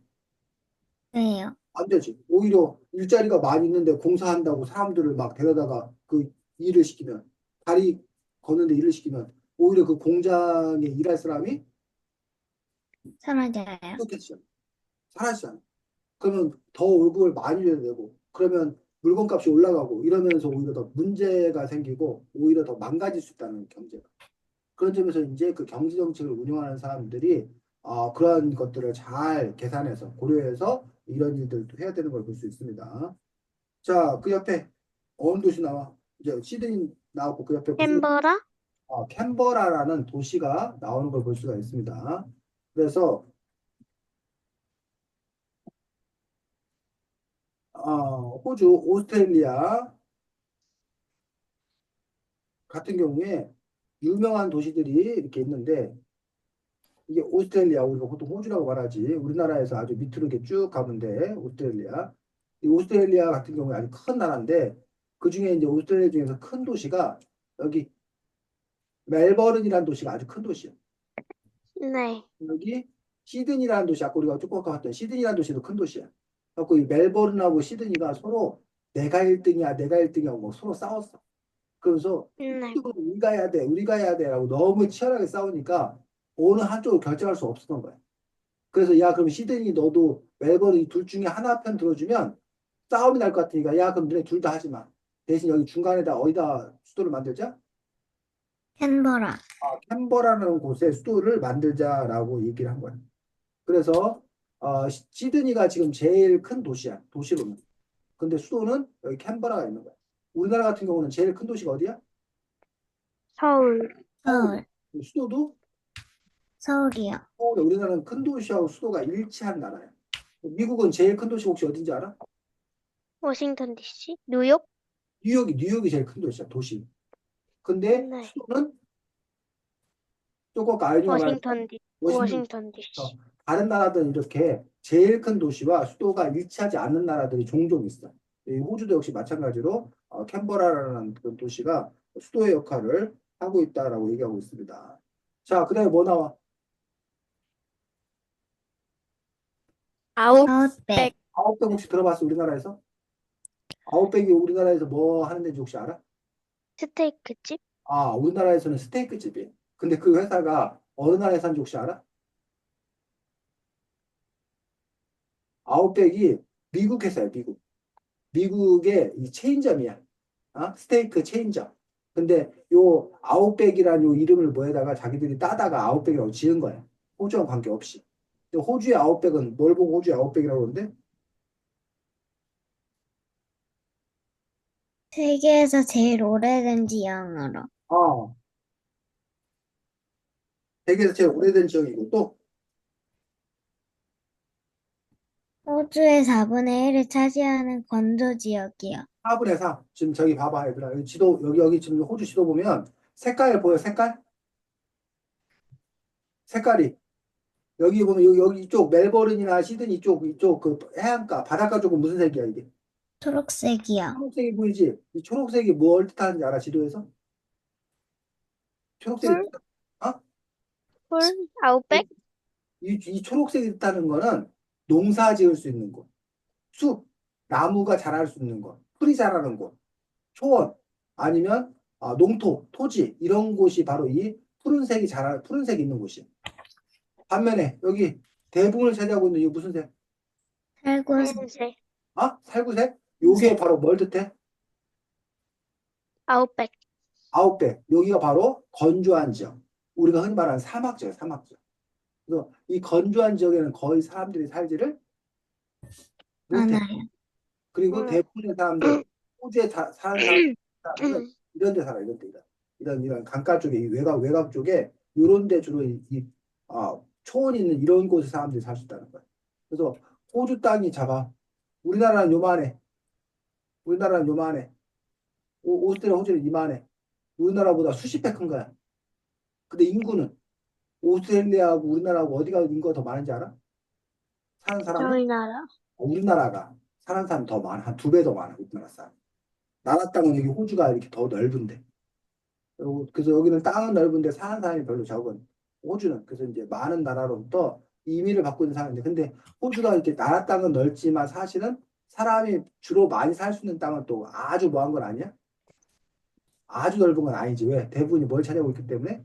왜요? 안 되지. 오히려 일자리가 많이 있는데 공사한다고 사람들을 막 데려다가 그 일을 시키면 다리 걷는데 일을 시키면 오히려 그 공장에 일할 사람이 사라져요. 좋겠죠. 사라지잖아. 그러면 더 월급을 많이 줘야 되고 그러면 물건값이 올라가고 이러면서 오히려 더 문제가 생기고 오히려 더 망가질 수 있다는 경제가. 그런 점에서 이제 그 경제 정책을 운영하는 사람들이 그러한 것들을 잘 계산해서 고려해서 이런 일들도 해야 되는 걸 볼 수 있습니다. 자, 그 옆에 어느 도시 나와? 이제 시드니 나오고 그 옆에 무슨 캔버라? 캔버라라는 도시가 나오는 걸 볼 수가 있습니다. 그래서 호주, 오스트레일리아 같은 경우에 유명한 도시들이 이렇게 있는데 이게 오스트레일리아 우리가 보통 호주라고 말하지 우리나라에서 아주 밑으로 이렇게 쭉 가면 돼 오스트레일리아 이 오스트레일리아 같은 경우에 아주 큰 나라인데 그 중에 이제 오스트레일리아 중에서 큰 도시가 여기 멜버른이라는 도시가 아주 큰 도시야. 네. 여기 시드니라는 도시, 아까 우리가 조금 아까 봤던 시드니라는 도시도 큰 도시야. 그래서 이 멜버른하고 시드니가 서로 내가 1등이야, 내가 1등이야 하고 막 서로 싸웠어. 그러면서 네. 이쪽은 우리가 해야 돼, 우리가 해야 돼라고 너무 치열하게 싸우니까 어느 한쪽을 결정할 수 없었던 거야. 그래서 야, 그럼 시드니 너도 멜버른 이 둘 중에 하나 편 들어주면 싸움이 날 것 같으니까 야, 그럼 너네 둘 다 하지 마. 대신 여기 중간에다 어디다 수도를 만들자? 캔버라. 캔버라는 곳에 수도를 만들자라고 얘기를 한 거야. 그래서 시드니가 지금 제일 큰 도시야. 도시로는. 근데 수도는 여기 캔버라가 있는 거야. 우리나라 같은 경우는 제일 큰 도시가 어디야? 서울. 서울이야. 서울. 수도도 서울이요. 서울이야. 우리나라는 큰 도시하고 수도가 일치한 나라야. 미국은 제일 큰 도시 혹시 어딘지 알아? 워싱턴 DC? 뉴욕? 뉴욕이 제일 큰 도시야. 도시. 근데 네. 수도는 조금 아까 아이디가 말한 워싱턴. 워싱턴 DC. 다른 나라들은 이렇게 제일 큰 도시와 수도가 일치하지 않는 나라들이 종종 있어. 이 호주도 역시 마찬가지로 캔버라라는 그런 도시가 수도의 역할을 하고 있다라고 얘기하고 있습니다. 자, 그다음에 뭐 나와? 아웃백. 아웃백 혹시 들어봤어? 우리나라에서? 아웃백이 우리나라에서 뭐 하는 데인지 혹시 알아? 스테이크집? 우리나라에서는 스테이크 집이에요. 근데 그 회사가 어느 나라에 사는지 혹시 알아? 아웃백이 미국 회사야, 미국. 미국의 이 체인점이야. 스테이크 체인점. 근데 요 아웃백이라는 요 이름을 뭐에다가 자기들이 따다가 아웃백이라고 지은 거야. 호주와 관계없이. 근데 호주의 아웃백은 뭘 보고 호주의 아웃백이라고 그러는데? 세계에서 제일 오래된 지형으로. 아, 세계에서 제일 오래된 지역이고 또 호주의 4분의 1을 차지하는 건조 지역이요. 4분의 4. 지금 저기 봐봐, 얘들아. 여기 지도, 여기 지금 호주 지도 보면 색깔 보여, 색깔? 색깔이. 여기 보면 여기 이쪽 멜버른이나 시드니 이쪽 그 해안가, 바닷가 쪽은 무슨 색이야, 이게? 초록색이요. 초록색이 보이지? 이 초록색이 뭘 뜻하는지 알아, 지도에서? 초록색이 풀? 뜻, 어? 풀? 아웃백? 이 초록색이 뜻하는 거는 농사 지을 수 있는 곳, 숲, 나무가 자랄 수 있는 곳, 풀이 자라는 곳, 초원, 아니면 농토, 토지, 이런 곳이 바로 이 푸른색이 있는 곳이에요. 반면에 여기 대부분을 차지하고 있는 이 무슨 색? 살구색. 하얀색. 살구색? 요게 바로 뭘 뜻해? 아웃백. 아웃백. 여기가 바로 건조한 지역. 우리가 흔히 말하는 사막지역, 사막지역. 그래서 이 건조한 지역에는 거의 사람들이 살지를 못해. 많아요. 그리고 네. 대부분의 사람들, 호주에 사는 사람들은 이런 데 살아, 이런 데. 이런 강가 쪽에, 이 외곽 쪽에, 이런 데 주로 초원이 있는 이런 곳에 사람들이 살 수 있다는 거야. 그래서 호주 땅이 잡아. 우리나라는 요만해. 우리나라는 요만해. 오스트리아, 호주는 이만해. 우리나라보다 수십 배 큰 거야. 근데 인구는 오스트레일리아하고 우리나라하고 어디가 인구가 더 많은지 알아? 사는 사람은? 저희 나라. 우리나라가 사는 사람 더 많아. 한 두 배 더 많아. 우리나라 사람. 나라 땅은 여기 호주가 이렇게 더 넓은데. 그래서 여기는 땅은 넓은데 사는 사람이 별로 적은 호주는. 그래서 이제 많은 나라로부터 이민을 받고 있는 사람인데, 근데 호주가 이렇게 나라 땅은 넓지만 사실은 사람이 주로 많이 살 수 있는 땅은 또 아주 뭐한 건 아니야? 아주 넓은 건 아니지. 왜? 대부분이 뭘 차지하고 있기 때문에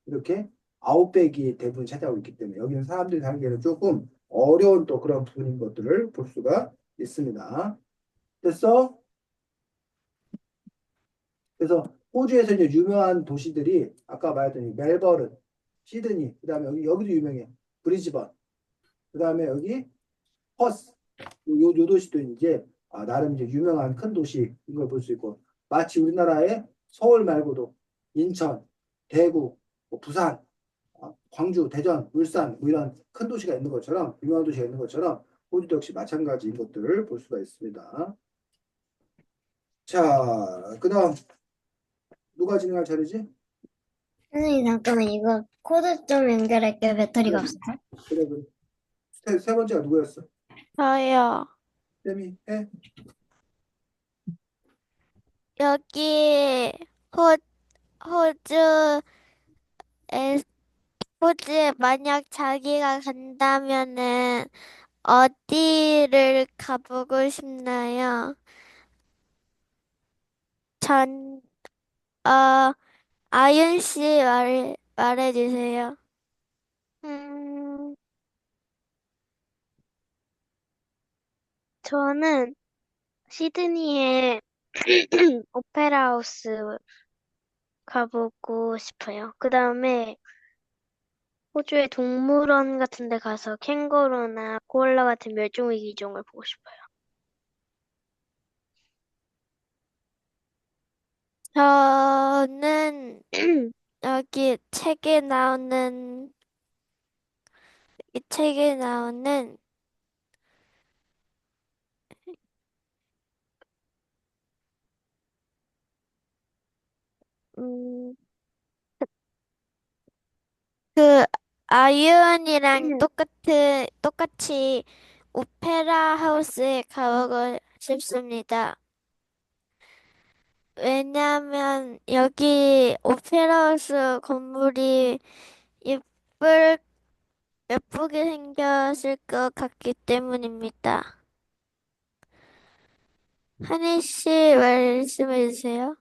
이렇게 아웃백이 대부분 차지하고 있기 때문에 여기는 사람들이 살기에는 조금 어려운 또 그런 부분인 것들을 볼 수가 있습니다. 됐어? 그래서 호주에서 이제 유명한 도시들이 아까 말했더니 멜버른, 시드니, 그다음에 여기도 유명해. 브리즈번, 그다음에 여기 퍼스. 요 도시도 이제 나름 이제 유명한 큰 도시인 걸 볼 수 있고, 마치 우리나라의 서울 말고도 인천, 대구, 뭐 부산, 광주, 대전, 울산 뭐 이런 큰 도시가 있는 것처럼, 유명한 도시가 있는 것처럼 호주도 역시 마찬가지인 것들을 볼 수가 있습니다. 자, 그다음 누가 진행할 차례지? 선생님, 잠깐만, 이거 코드 좀 연결할게요. 배터리가 그래, 없어서. 그래, 그래. 세 번째가 누구였어? 저요. 쌤이 해? 여기 호, 호주에, 호주에 만약 자기가 간다면은 어디를 가보고 싶나요? 전, 어, 아윤 씨 말해주세요. 음, 저는 시드니에 오페라 하우스 가보고 싶어요. 그 다음에 호주의 동물원 같은 데 가서 캥거루나 코알라 같은 멸종위기 종을 보고 싶어요. 저는 여기 책에 나오는, 이 책에 나오는, 음, 그, 아이언이랑 똑같이 오페라 하우스에 가보고 싶습니다. 왜냐면 여기 오페라 하우스 건물이 예쁠, 예쁘게 생겼을 것 같기 때문입니다. 한희 씨 말씀해 주세요.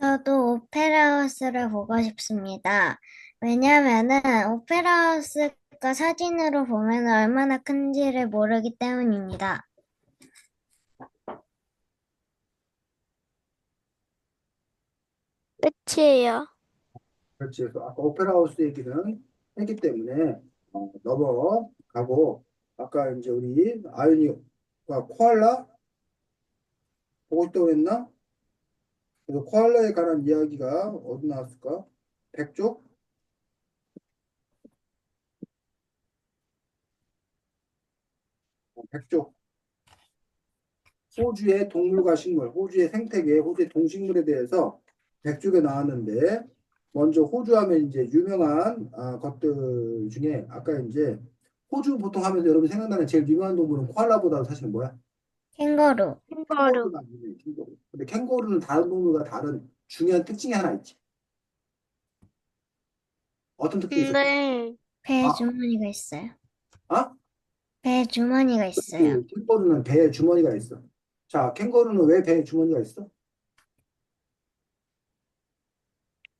저도 오페라 하우스를 보고 싶습니다. 왜냐면은 오페라 하우스가 사진으로 보면 얼마나 큰지를 모르기 때문입니다. 끝이에요. 그렇지. 그래서 아까 오페라 하우스 얘기는 했기 때문에 넘어가고, 아까 이제 우리 아윤이가 코알라 보고 싶다고 했나? 그래서 코알라에 관한 이야기가 어디 나왔을까? 백족? 백족. 호주의 동물과 식물, 호주의 생태계, 호주의 동식물에 대해서 백족에 나왔는데, 먼저 호주 하면 이제 유명한 것들 중에 아까 이제 호주 보통 하면서 여러분 생각나는 제일 유명한 동물은 코알라보다 사실 뭐야? 캥거루. 캥거루. 캥거루가 유명해, 캥거루. 근데 캥거루는 다른 동물과 다른 중요한 특징이 하나 있지. 어떤 특징이 있을까? 근데 배에 아, 주머니가 있어요. 아? 배에 주머니가 있어요. 그 캥거루는 배에 주머니가 있어. 자, 캥거루는 왜 배에 주머니가 있어?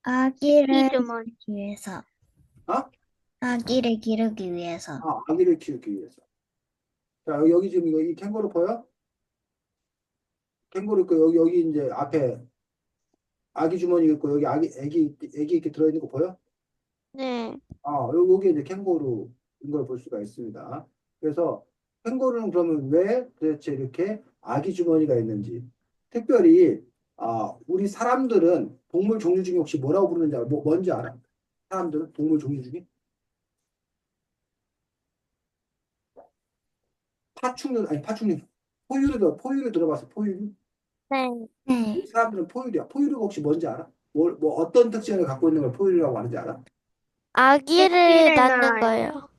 아기를 피주머니. 기르기 위해서. 아? 아기를 기르기 위해서. 아기를 키우기 위해서. 자, 여기 지금 이 캥거루 보여? 캥거루 있고 여기 이제 앞에 아기 주머니 있고 여기 애기 이렇게 들어있는 거 보여? 네. 요게 이제 캥거루인 걸 볼 수가 있습니다. 그래서 캥거루는 그러면 왜 도대체 이렇게 아기 주머니가 있는지, 특별히 우리 사람들은 동물 종류 중에 혹시 뭐라고 부르는지 알아? 뭔지 알아? 사람들은 동물 종류 중에 파충류, 아니 파충류, 포유류 들어봤어? 포유류? 네. 네. 사람들은 포유류야. 포유류가 혹시 뭔지 알아? 뭐 어떤 특징을 갖고 있는 걸 포유류라고 하는지 알아? 아기를 새끼를 낳는 낳아요. 거예요.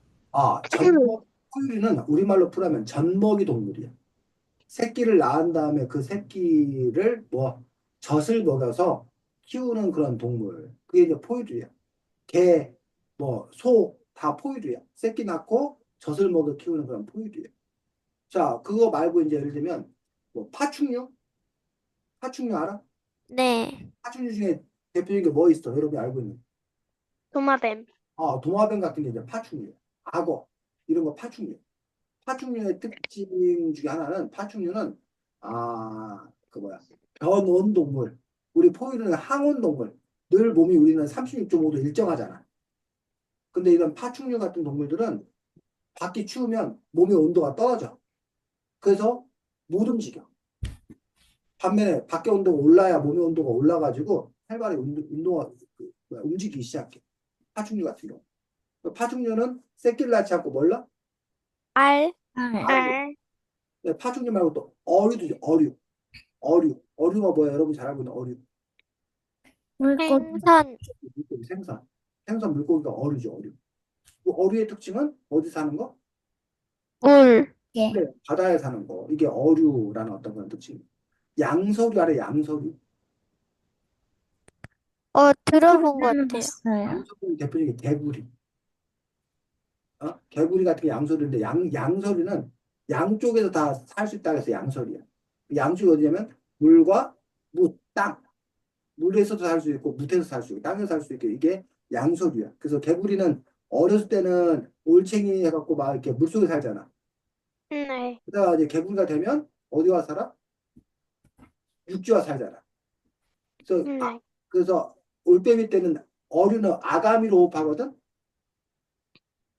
포유류는 우리말로 풀하면 젖먹이 동물이야. 새끼를 낳은 다음에 그 새끼를 뭐 젖을 먹여서 키우는 그런 동물. 그게 이제 포유류야. 개, 뭐, 소, 다 포유류야. 새끼 낳고 젖을 먹여 키우는 그런 포유류야. 자, 그거 말고 이제 예를 들면, 뭐, 파충류? 파충류 알아? 네. 파충류 중에 대표적인 게 뭐 있어? 여러분이 알고 있는. 도마뱀. 도마뱀 같은 게 이제 파충류. 악어. 이런 거 파충류. 파충류의 특징 중에 하나는, 파충류는, 그 뭐야, 변온 동물. 우리 포유류는 항온 동물. 늘 몸이 우리는 36.5도 일정하잖아. 근데 이런 파충류 같은 동물들은 밖이 추우면 몸의 온도가 떨어져. 그래서 못 움직여. 반면에 밖의 온도가 올라야 몸의 온도가 올라가지고 활발히 운동가 움직이기 시작해. 파충류 같은 경우. 그 파충류는 새끼를 낳지 않고 몰라? 알, 알. 알이요. 알. 네, 파충류 말고 또 어류도 있어. 어류. 어류. 어류가 뭐야? 여러분 잘 알고 있는 어류. 물고기. 생선, 물고기, 생선. 생선 물고기가 어류죠, 어류. 그 어류의 특징은 어디 사는 거? 물. 예. 그래, 바다에 사는 거. 이게 어류라는 어떤 그런 특징. 양서류 알아? 양서류. 들어본 것 처음 같아요. 봤어요. 양서류 대표적인 개구리. 개구리 같은 게 양서류인데 양서류는 양쪽에서 다 살 수 있다 해서 양서류야. 양쪽이 어디냐면 물과 땅. 물에서도 살 수 있고 무에서 살 수 있고 땅에서 살 수 있고 이게 양서류야. 그래서 개구리는 어렸을 때는 올챙이 해갖고 막 이렇게 물속에 살잖아. 네. 그러다가 이제 개구리가 되면 어디와 살아? 육지와 살잖아. 그래서 네. 그래서 올빼미 때는 어류는 아가미로 호흡하거든.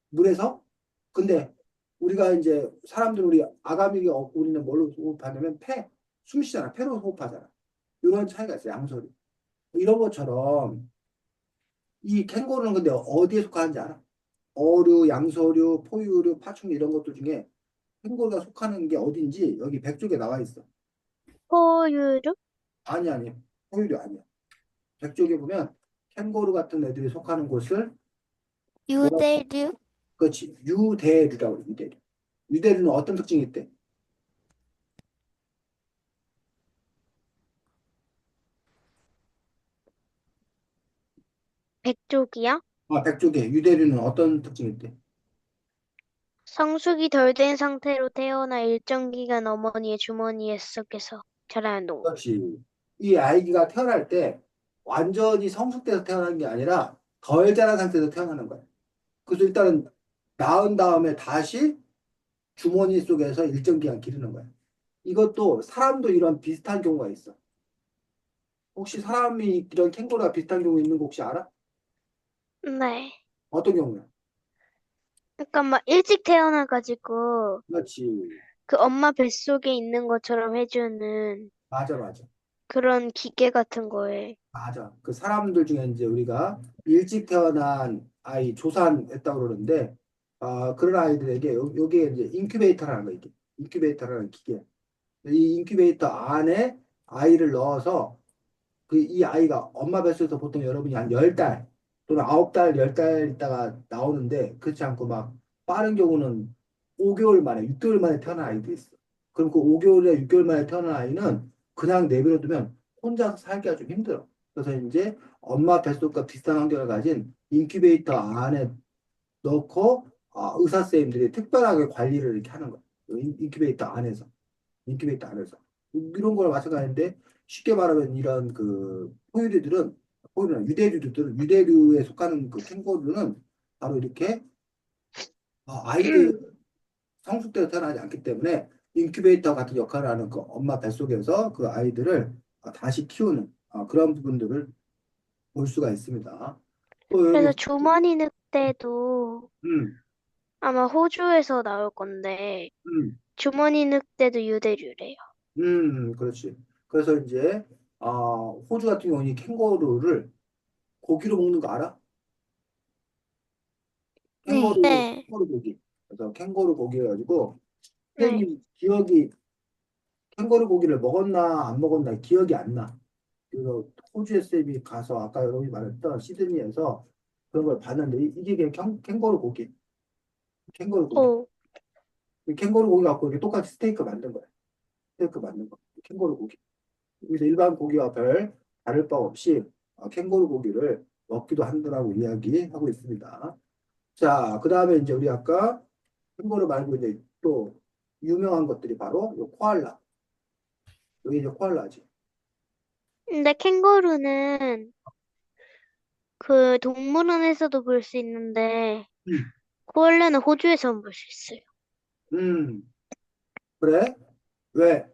물에서. 근데 우리가 이제 사람들 우리 아가미가 없고 우리는 뭘로 호흡하냐면 숨 쉬잖아. 폐로 호흡하잖아. 이런 차이가 있어요. 양서류. 이런 것처럼 이 캥거루는 근데 어디에 속하는지 알아? 어류, 양서류, 포유류, 파충류 이런 것들 중에 캥거루가 속하는 게 어딘지 여기 백쪽에 나와 있어. 포유류? 아니 아니. 포유류 아니야. 백쪽에 보면 캥거루 같은 애들이 속하는 곳을 뭐라 유대류, 그렇지. 유대류라고 그래. 유대류. 유대류는 어떤 특징이 있대? 백족이요? 백쪽에 유대류는 어떤 특징이 있대? 성숙이 덜 된 상태로 태어나 일정 기간 어머니의 주머니에 썩에서 자라는 동물. 그렇지. 이 아이가 태어날 때 완전히 성숙돼서 태어나는 게 아니라 덜 자란 상태에서 태어나는 거야. 그래서 일단은 낳은 다음에 다시 주머니 속에서 일정 기간 기르는 거야. 이것도 사람도 이런 비슷한 경우가 있어. 혹시 사람이 이런 캥거루가 비슷한 경우 있는 거 혹시 알아? 네. 어떤 경우야? 그러니까 막 일찍 태어나가지고 그렇지. 그 엄마 뱃속에 있는 것처럼 해주는 맞아, 맞아. 그런 기계 같은 거에. 맞아. 그 사람들 중에 이제 우리가 일찍 태어난 아이 조산했다고 그러는데, 그런 아이들에게 여기에 이제 인큐베이터라는 거 이게 인큐베이터라는 기계. 이 인큐베이터 안에 아이를 넣어서 그 이 아이가 엄마 뱃속에서 보통 여러분이 한 10달 또는 9달, 10달 있다가 나오는데 그렇지 않고 막 빠른 경우는 5개월 만에, 6개월 만에 태어난 아이도 있어. 그럼 그 5개월에 6개월 만에 태어난 아이는 그냥 내버려두면 혼자 살기가 좀 힘들어. 그래서 이제 엄마 뱃속과 비슷한 환경을 가진 인큐베이터 안에 넣고 의사 선생님들이 특별하게 관리를 이렇게 하는 거야. 인큐베이터 안에서. 인큐베이터 안에서. 이런 거랑 마찬가지인데 쉽게 말하면 이런 그 포유류는 유대류에 속하는 그 캥거루는 바로 이렇게 아이들 성숙돼서 태어나지 않기 때문에 인큐베이터 같은 역할을 하는 그 엄마 뱃속에서 그 아이들을 다시 키우는 그런 부분들을 볼 수가 있습니다. 또 여기 그래서 주머니 늑대도 음, 아마 호주에서 나올 건데 음, 주머니 늑대도 유대류래요. 그렇지. 그래서 이제 호주 같은 경우는 이 캥거루를 고기로 먹는 거 알아? 네. 네. 캥거루 고기. 그래서 캥거루 고기 해가지고 네. 혜연이 기억이 캥거루 고기를 먹었나 안 먹었나 기억이 안 나. 그래서 호주에 쌤이 가서 아까 여러분이 말했던 시드니에서 그런 걸 봤는데 이게 그냥 캥거루 고기, 캥거루 고기. 오, 이 캥거루 고기 갖고 이렇게 똑같이 스테이크 만든 거야. 스테이크 만든 거. 캥거루 고기. 그래서 일반 고기와 별 다를 바 없이 캥거루 고기를 먹기도 한다라고 이야기하고 있습니다. 자, 그 다음에 이제 우리 아까 캥거루 말고 이제 또 유명한 것들이 바로 요 코알라. 여기 이제 코알라지. 근데 캥거루는 그 동물원에서도 볼 수 있는데 음, 코알라는 호주에서만 볼 수 있어요. 음, 그래? 왜?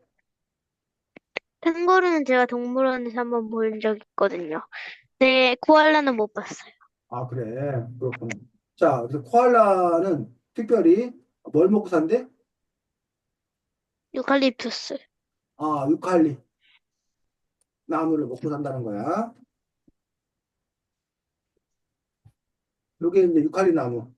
캥거루는 제가 동물원에서 한번 본 적 있거든요. 네, 코알라는 못 봤어요. 아, 그래. 그렇구나. 자, 그래서 코알라는 특별히 뭘 먹고 산대? 유칼립투스. 유칼리 나무를 먹고 산다는 거야. 요게 이제 유칼리 나무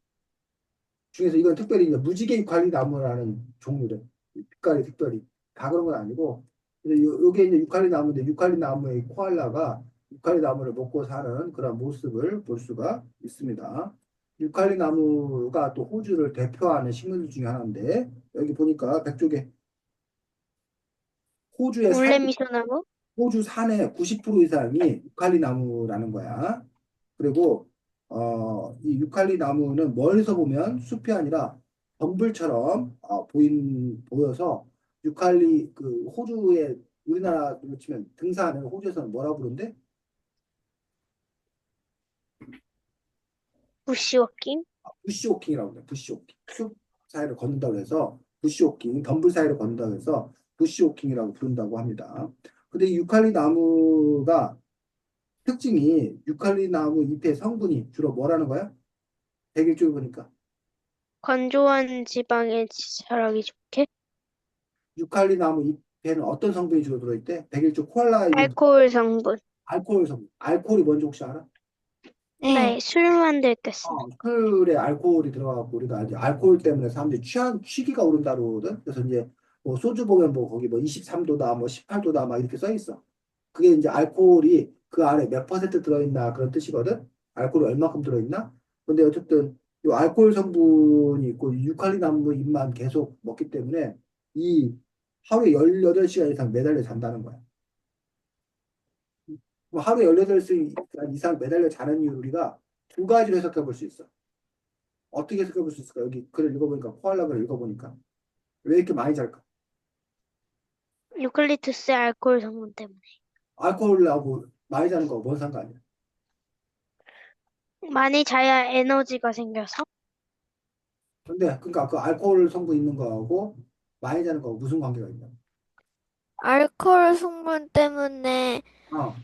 중에서 이건 특별히 이제 무지개 유칼리 나무라는 종류래. 빛깔이 특별히. 다 그런 건 아니고. 근데 요게 이제 유칼리 나무인데 유칼리 나무의 코알라가 유칼리 나무를 먹고 사는 그런 모습을 볼 수가 있습니다. 유칼리 나무가 또 호주를 대표하는 식물 중에 하나인데 여기 보니까 백조개 호주의 산 올레미소나무? 호주 산의 90% 이상이 유칼리 나무라는 거야. 그리고 이 유칼리 나무는 멀리서 보면 숲이 아니라 덤불처럼 보여서 유칼리 그 호주의 우리나라로 치면 등산을 호주에서는 뭐라 부른대? 부시워킹? 부시워킹이라고 그래. 부시워킹. 숲 사이를 걷는다고 해서 부시워킹, 덤불 사이를 걷는다고 해서 부시워킹이라고 부른다고 합니다. 근데 이 유칼리 나무가 특징이 유칼리 나무 잎의 성분이 주로 뭐라는 거야? 백일주에 보니까 건조한 지방에 자라기 좋게? 유칼리 나무 잎에는 어떤 성분이 주로 들어있대? 백일주 코알라 잎은 알코올 성분. 알코올 성분. 알코올이 뭔지 혹시 알아? 네. 네, 술 만들 때 쓰는. 술에 알코올이 들어가고 우리가 이제 알코올 때문에 사람들이 취기가 오른다 그러거든. 그래서 이제 뭐 소주 보면 뭐 거기 뭐 23도다 뭐 18도다 막 이렇게 써 있어. 그게 이제 알코올이 그 안에 몇 퍼센트 들어있나 그런 뜻이거든. 알코올이 얼마큼 들어있나? 근데 어쨌든 이 알코올 성분이 있고 이 유칼리 나무 잎만 계속 먹기 때문에 이 하루에 18시간 이상 매달려 잔다는 거야. 뭐 하루에 18시간 이상 매달려 자는 이유 우리가 두 가지로 해석해 볼 수 있어. 어떻게 해석해 볼 수 있을까? 여기 글을 읽어보니까 코알라 글을 읽어보니까 왜 이렇게 많이 잘까? 유칼립투스의 알코올 성분 때문에. 알코올하고 많이 자는 거 뭔 상관이야? 많이 자야 에너지가 생겨서. 근데 그러니까 그 알코올 성분 있는 거하고 많이 자는 거하고 무슨 관계가 있냐? 알코올 성분 때문에 어,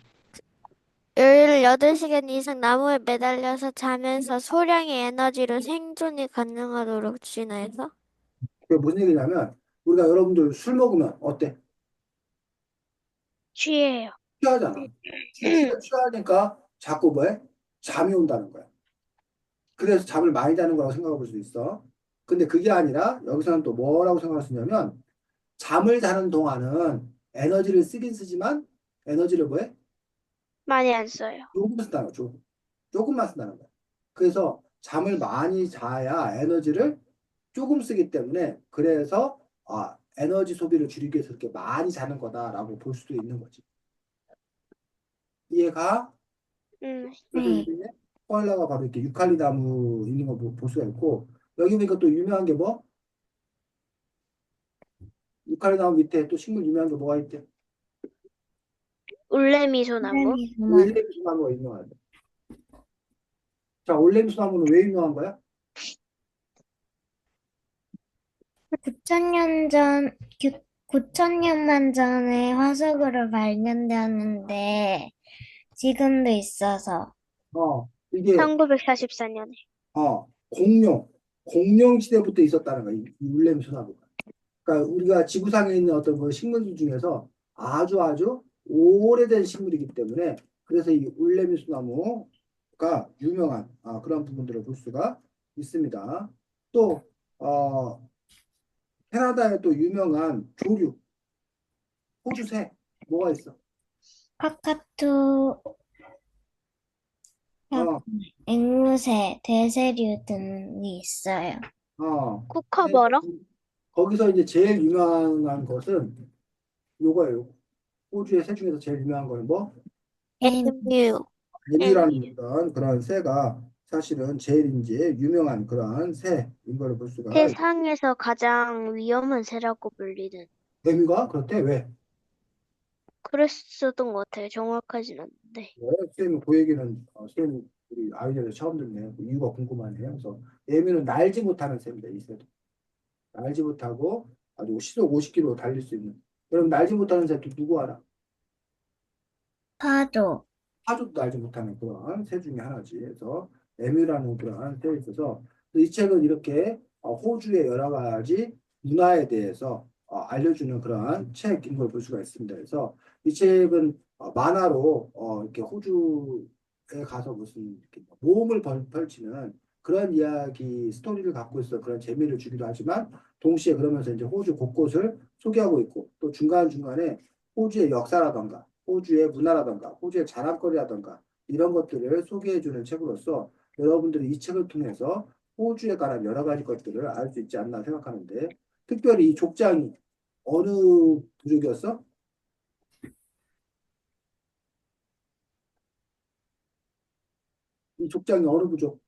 18시간 이상 나무에 매달려서 자면서 소량의 에너지로 생존이 가능하도록 진화해서? 그게 무슨 얘기냐면 우리가 여러분들 술 먹으면 어때? 취해요. 취하잖아. 취하니까 자꾸 뭐해? 잠이 온다는 거야. 그래서 잠을 많이 자는 거라고 생각해 볼 수 있어. 근데 그게 아니라 여기서는 또 뭐라고 생각할 수 있냐면 잠을 자는 동안은 에너지를 쓰긴 쓰지만 에너지를 뭐해? 많이 안 써요. 조금 쓴다는 거야. 조금만 쓴다는 거야. 그래서 잠을 많이 자야 에너지를 조금 쓰기 때문에 그래서 에너지 소비를 줄이기 위해서 이렇게 많이 자는 거다라고 볼 수도 있는 거지. 이해가? 그래서 네. 이제 코알라가 바로 이렇게 유칼리 나무 있는 거 볼 수가 있고 여기 보니까 또 유명한 게 뭐? 유칼리 나무 밑에 또 식물 유명한 게 뭐가 있대? 올레미소나무? 올레미소나무. 올레미소 나무가 유명하대. 자, 올레미소 나무는 왜 유명한 거야? 9천년 전, 9천년만 전에 화석으로 발견되었는데, 지금도 있어서. 이게 1944년에. 공룡 시대부터 있었다는 거야. 이 울렘 소나무가. 그러니까 우리가 지구상에 있는 어떤 그 식물들 중에서 아주 아주 오래된 식물이기 때문에 그래서 이 울레미 소나무가 유명한 그런 부분들을 볼 수가 있습니다. 또 캐나다의 또 유명한 조류 호주 새. 뭐가 있어? 카카투, 어, 앵무새, 대세류 등이 있어요. 어. 근데 코커버러? 거기서 이제 제일 유명한 것은 요거예요. 호주의 새 중에서 제일 유명한 거는 뭐? 에뮤. 에뮤라는 그런 새가 사실은 제일 이제 유명한 그런 새인 걸 볼 수가 있- 세상에서 가장 위험한 새라고 불리는. 에뮤가 그렇대. 왜? 그랬었던 것 같아요. 정확하진 않는데. 왜? 쌤이 그 얘기는 쌤이 우리 아이디어를 처음 듣네. 그 이유가 궁금하네요. 그래서 에뮤는 날지 못하는 새입니다. 이 새도. 날지 못하고 아주 시속 50km 달릴 수 있는. 그럼 날지 못하는 새 누구 알아? 파도, 파도도 날지 못하는 그런 새 중에 하나지. 그래서 에뮤라는 그런 새에 있어서 이 책은 이렇게 호주의 여러 가지 문화에 대해서 알려주는 그런 책인 걸 볼 수가 있습니다. 그래서 이 책은 만화로 이렇게 호주에 가서 무슨 이렇게 모험을 펼치는 그런 이야기 스토리를 갖고 있어 그런 재미를 주기도 하지만 동시에 그러면서 이제 호주 곳곳을 소개하고 있고 또 중간중간에 호주의 역사라던가 호주의 문화라던가 호주의 자랑거리라던가 이런 것들을 소개해주는 책으로서 여러분들이 이 책을 통해서 호주에 관한 여러 가지 것들을 알 수 있지 않나 생각하는데 특별히 이 족장이 어느 부족이었어? 이 족장이 어느 부족?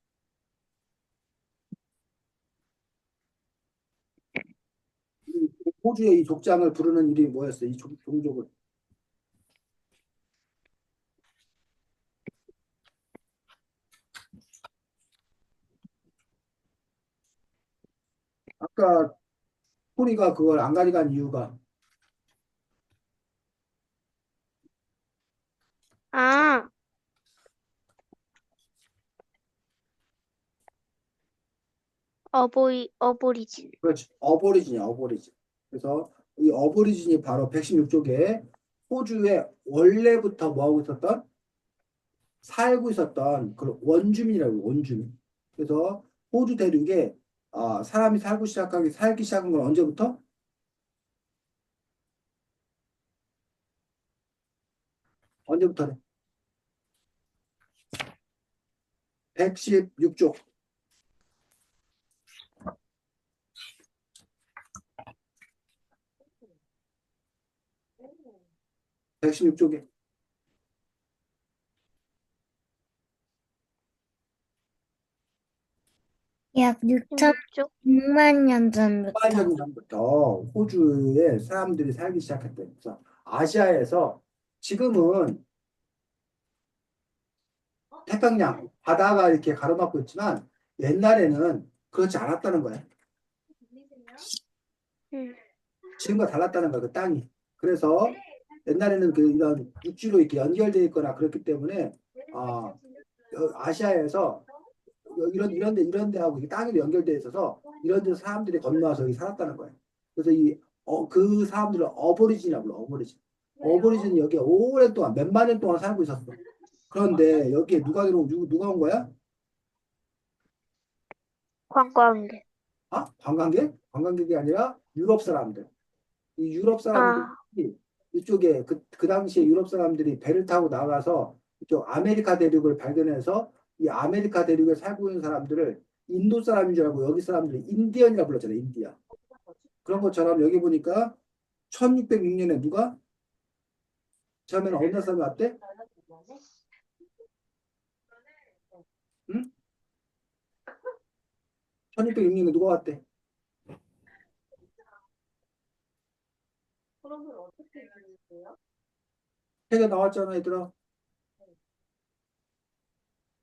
이 호주의 이 족장을 부르는 이름이 뭐였어? 이 종족을 아까 토리가 그걸 안 가져간 이유가 아, 어보리진. 그렇지 어보리진이야 어보리진 그래서 이 어보리진이 바로 116족의 호주에 원래부터 뭐하고 있었던 살고 있었던 그 원주민이라고 원주민. 그래서 호주 대륙에 사람이 살기 시작한 건 언제부터? 언제부터래? 116쪽. 116쪽에. 약 16쪽? 6만 년 전부터. 8년 전부터 호주에 사람들이 살기 시작했대. 그래서 아시아에서 지금은 태평양 바다가 이렇게 가로막고 있지만 옛날에는 그렇지 않았다는 거야. 음, 지금과 달랐다는 거야, 그 땅이. 그래서 옛날에는 그 이런 육지로 이렇게 연결되어 있거나 그렇기 때문에 아, 아시아에서 이런 데하고 이게 땅으로 연결되어 있어서 이런 데서 사람들이 건너와서 여기 살았다는 거예요. 그래서 그 사람들을 어보리진이라고 불러, 어보리진. 어보리진이 여기에 오랫동안, 몇만 년 동안 살고 있었어. 그런데 여기에 누가 온 거야? 관광객. 관광객? 관광객이 아니라 유럽 사람들. 이 유럽 사람들이 아, 이쪽에 그 당시에 유럽 사람들이 배를 타고 나가서 이쪽 아메리카 대륙을 발견해서 이 아메리카 대륙에 살고 있는 사람들을 인도 사람인 줄 알고 여기 사람들이 인디언이라 불렀잖아요. 인디언. 그런 것처럼 여기 보니까 1606년에 누가 처음에는 어느 사람이 왔대? 응? 1606년에 누가 왔대? 책에 나왔잖아, 얘들아.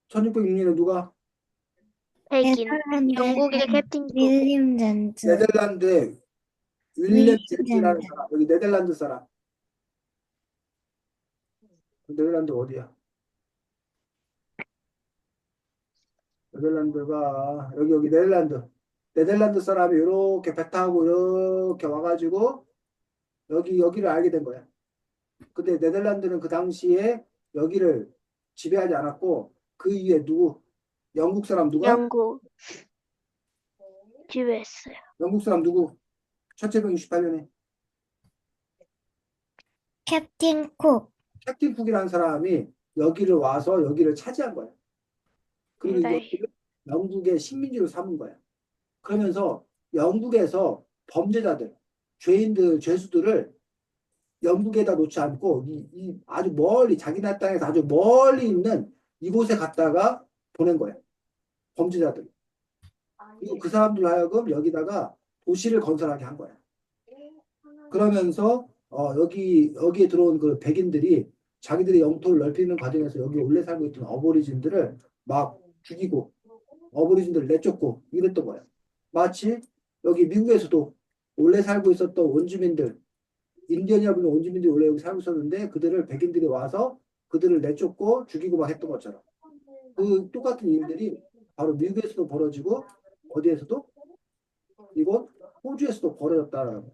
1606년에 누가? 백인. 네덜란드의 영국의 캡틴 국. 윌리엄 젠트. 네덜란드의 윌렘 윌리엄 젠지라는 젠트. 사람. 여기 네덜란드 사람. 네덜란드 어디야? 네덜란드가 여기 네덜란드 네덜란드 사람이 이렇게 배 타고 이렇게 와가지고 여기를 알게 된 거야. 근데 네덜란드는 그 당시에 여기를 지배하지 않았고 그 이후에 누구? 영국 사람 누가? 영국 지배했어요. 영국 사람 누구? 1768년에 캡틴 쿡. 캡틴 쿡이라는 사람이 여기를 와서 여기를 차지한 거야. 그리고 네. 여기를 영국의 식민지로 삼은 거야. 그러면서 영국에서 범죄자들, 죄인들, 죄수들을 영국에다 놓지 않고 이 아주 멀리 자기 나라 땅에서 아주 멀리 있는 이곳에 갔다가 보낸 거야. 범죄자들. 그리고 그 사람들 하여금 여기다가 도시를 건설하게 한 거야. 그러면서 여기에 들어온 그 백인들이 자기들의 영토를 넓히는 과정에서 여기 원래 살고 있던 어보리진들을 막 죽이고 어보리진들을 내쫓고 이랬던 거야. 마치 여기 미국에서도 원래 살고 있었던 원주민들, 인디언이라 부르는 원주민들이 원래 여기 살고 있었는데 그들을 백인들이 와서 그들을 내쫓고 죽이고 막 했던 것처럼 그 똑같은 일들이 바로 미국에서도 벌어지고 어디에서도 이곳 호주에서도 벌어졌다라는 거야.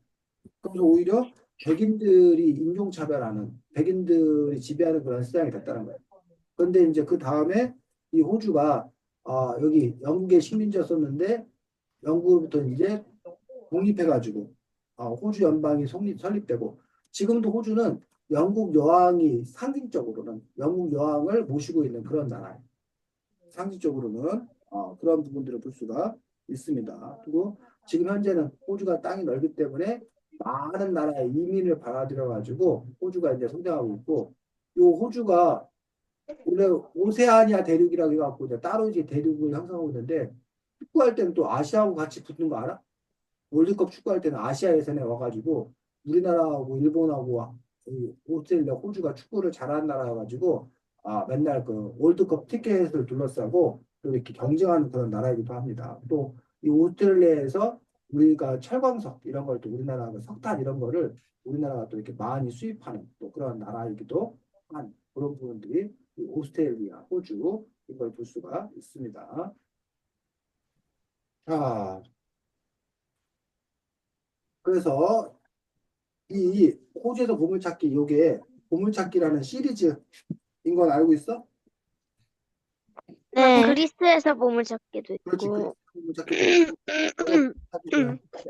그래서 오히려 백인들이 인종차별하는 백인들이 지배하는 그런 시장이 됐다는 거예요. 그런데 이제 그 다음에 이 호주가 여기 영국의 식민지였었는데 영국으로부터 이제 독립해가지고 호주 연방이 설립되고 지금도 호주는 영국 여왕이 상징적으로는 영국 여왕을 모시고 있는 그런 나라예요. 상징적으로는 그런 부분들을 볼 수가 있습니다. 그리고 지금 현재는 호주가 땅이 넓기 때문에 많은 나라의 이민을 받아들여 가지고 호주가 이제 성장하고 있고 이 호주가 원래 오세아니아 대륙이라고 해갖고 이제 따로 이제 대륙을 형성하고 있는데 축구할 때는 또 아시아하고 같이 붙는 거 알아? 월드컵 축구할 때는 아시아 예선에 와가지고 우리나라하고 일본하고 이 오스트레일리아, 호주가 축구를 잘하는 나라여가지고 맨날 그 월드컵 티켓을 둘러싸고 또 이렇게 경쟁하는 그런 나라이기도 합니다. 또 이 오스트레일리아에서 우리가 철광석 이런 걸 또 우리나라가 석탄 이런 거를 우리나라가 또 이렇게 많이 수입하는 또 그런 나라이기도 한 그런 부분들이 이 오스트레일리아, 호주 이걸 볼 수가 있습니다. 자, 그래서 이 호주에서 보물찾기 요게 보물찾기라는 시리즈인 건 알고 있어? 네. 그리스에서 보물찾기도 그렇지. 있고, 보물찾기도 찾기도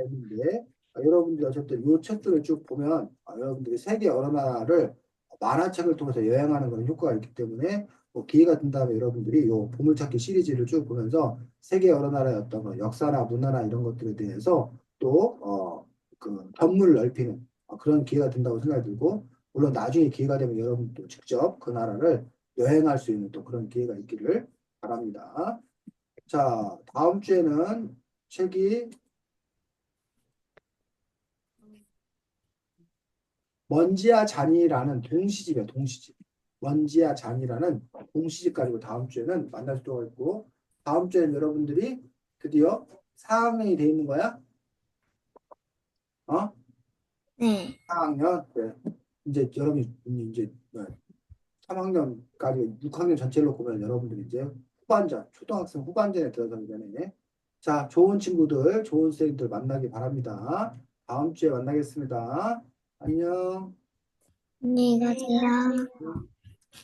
있는데 여러분들이 어쨌든 요 책들을 쭉 보면 여러분들이 세계 여러 나라를 만화책을 통해서 여행하는 그런 효과가 있기 때문에 뭐 기회가 된다면 여러분들이 요 보물찾기 시리즈를 쭉 보면서 세계 여러 나라의 어떤 그 역사나 문화나 이런 것들에 대해서 또 그 견문을 넓히는 그런 기회가 된다고 생각이 들고 물론 나중에 기회가 되면 여러분도 직접 그 나라를 여행할 수 있는 또 그런 기회가 있기를 바랍니다. 자, 다음 주에는 책이 먼지와 잔이라는 동시집이에요, 동시집. 먼지와 잔이라는 동시집 가지고 다음 주에는 만날 수가 있고, 다음 주에는 여러분들이 드디어 4학년이 돼 있는 거야? 어? 네. 4학년? 그래. 이제 여러분이 이제 3학년까지 6학년 전체로 보면 여러분들이 이제 후반전, 초등학생 후반전에 들어가기 전에 자, 좋은 친구들, 좋은 선생님들 만나기 바랍니다. 다음 주에 만나겠습니다. 안녕. 안녕히 가세요.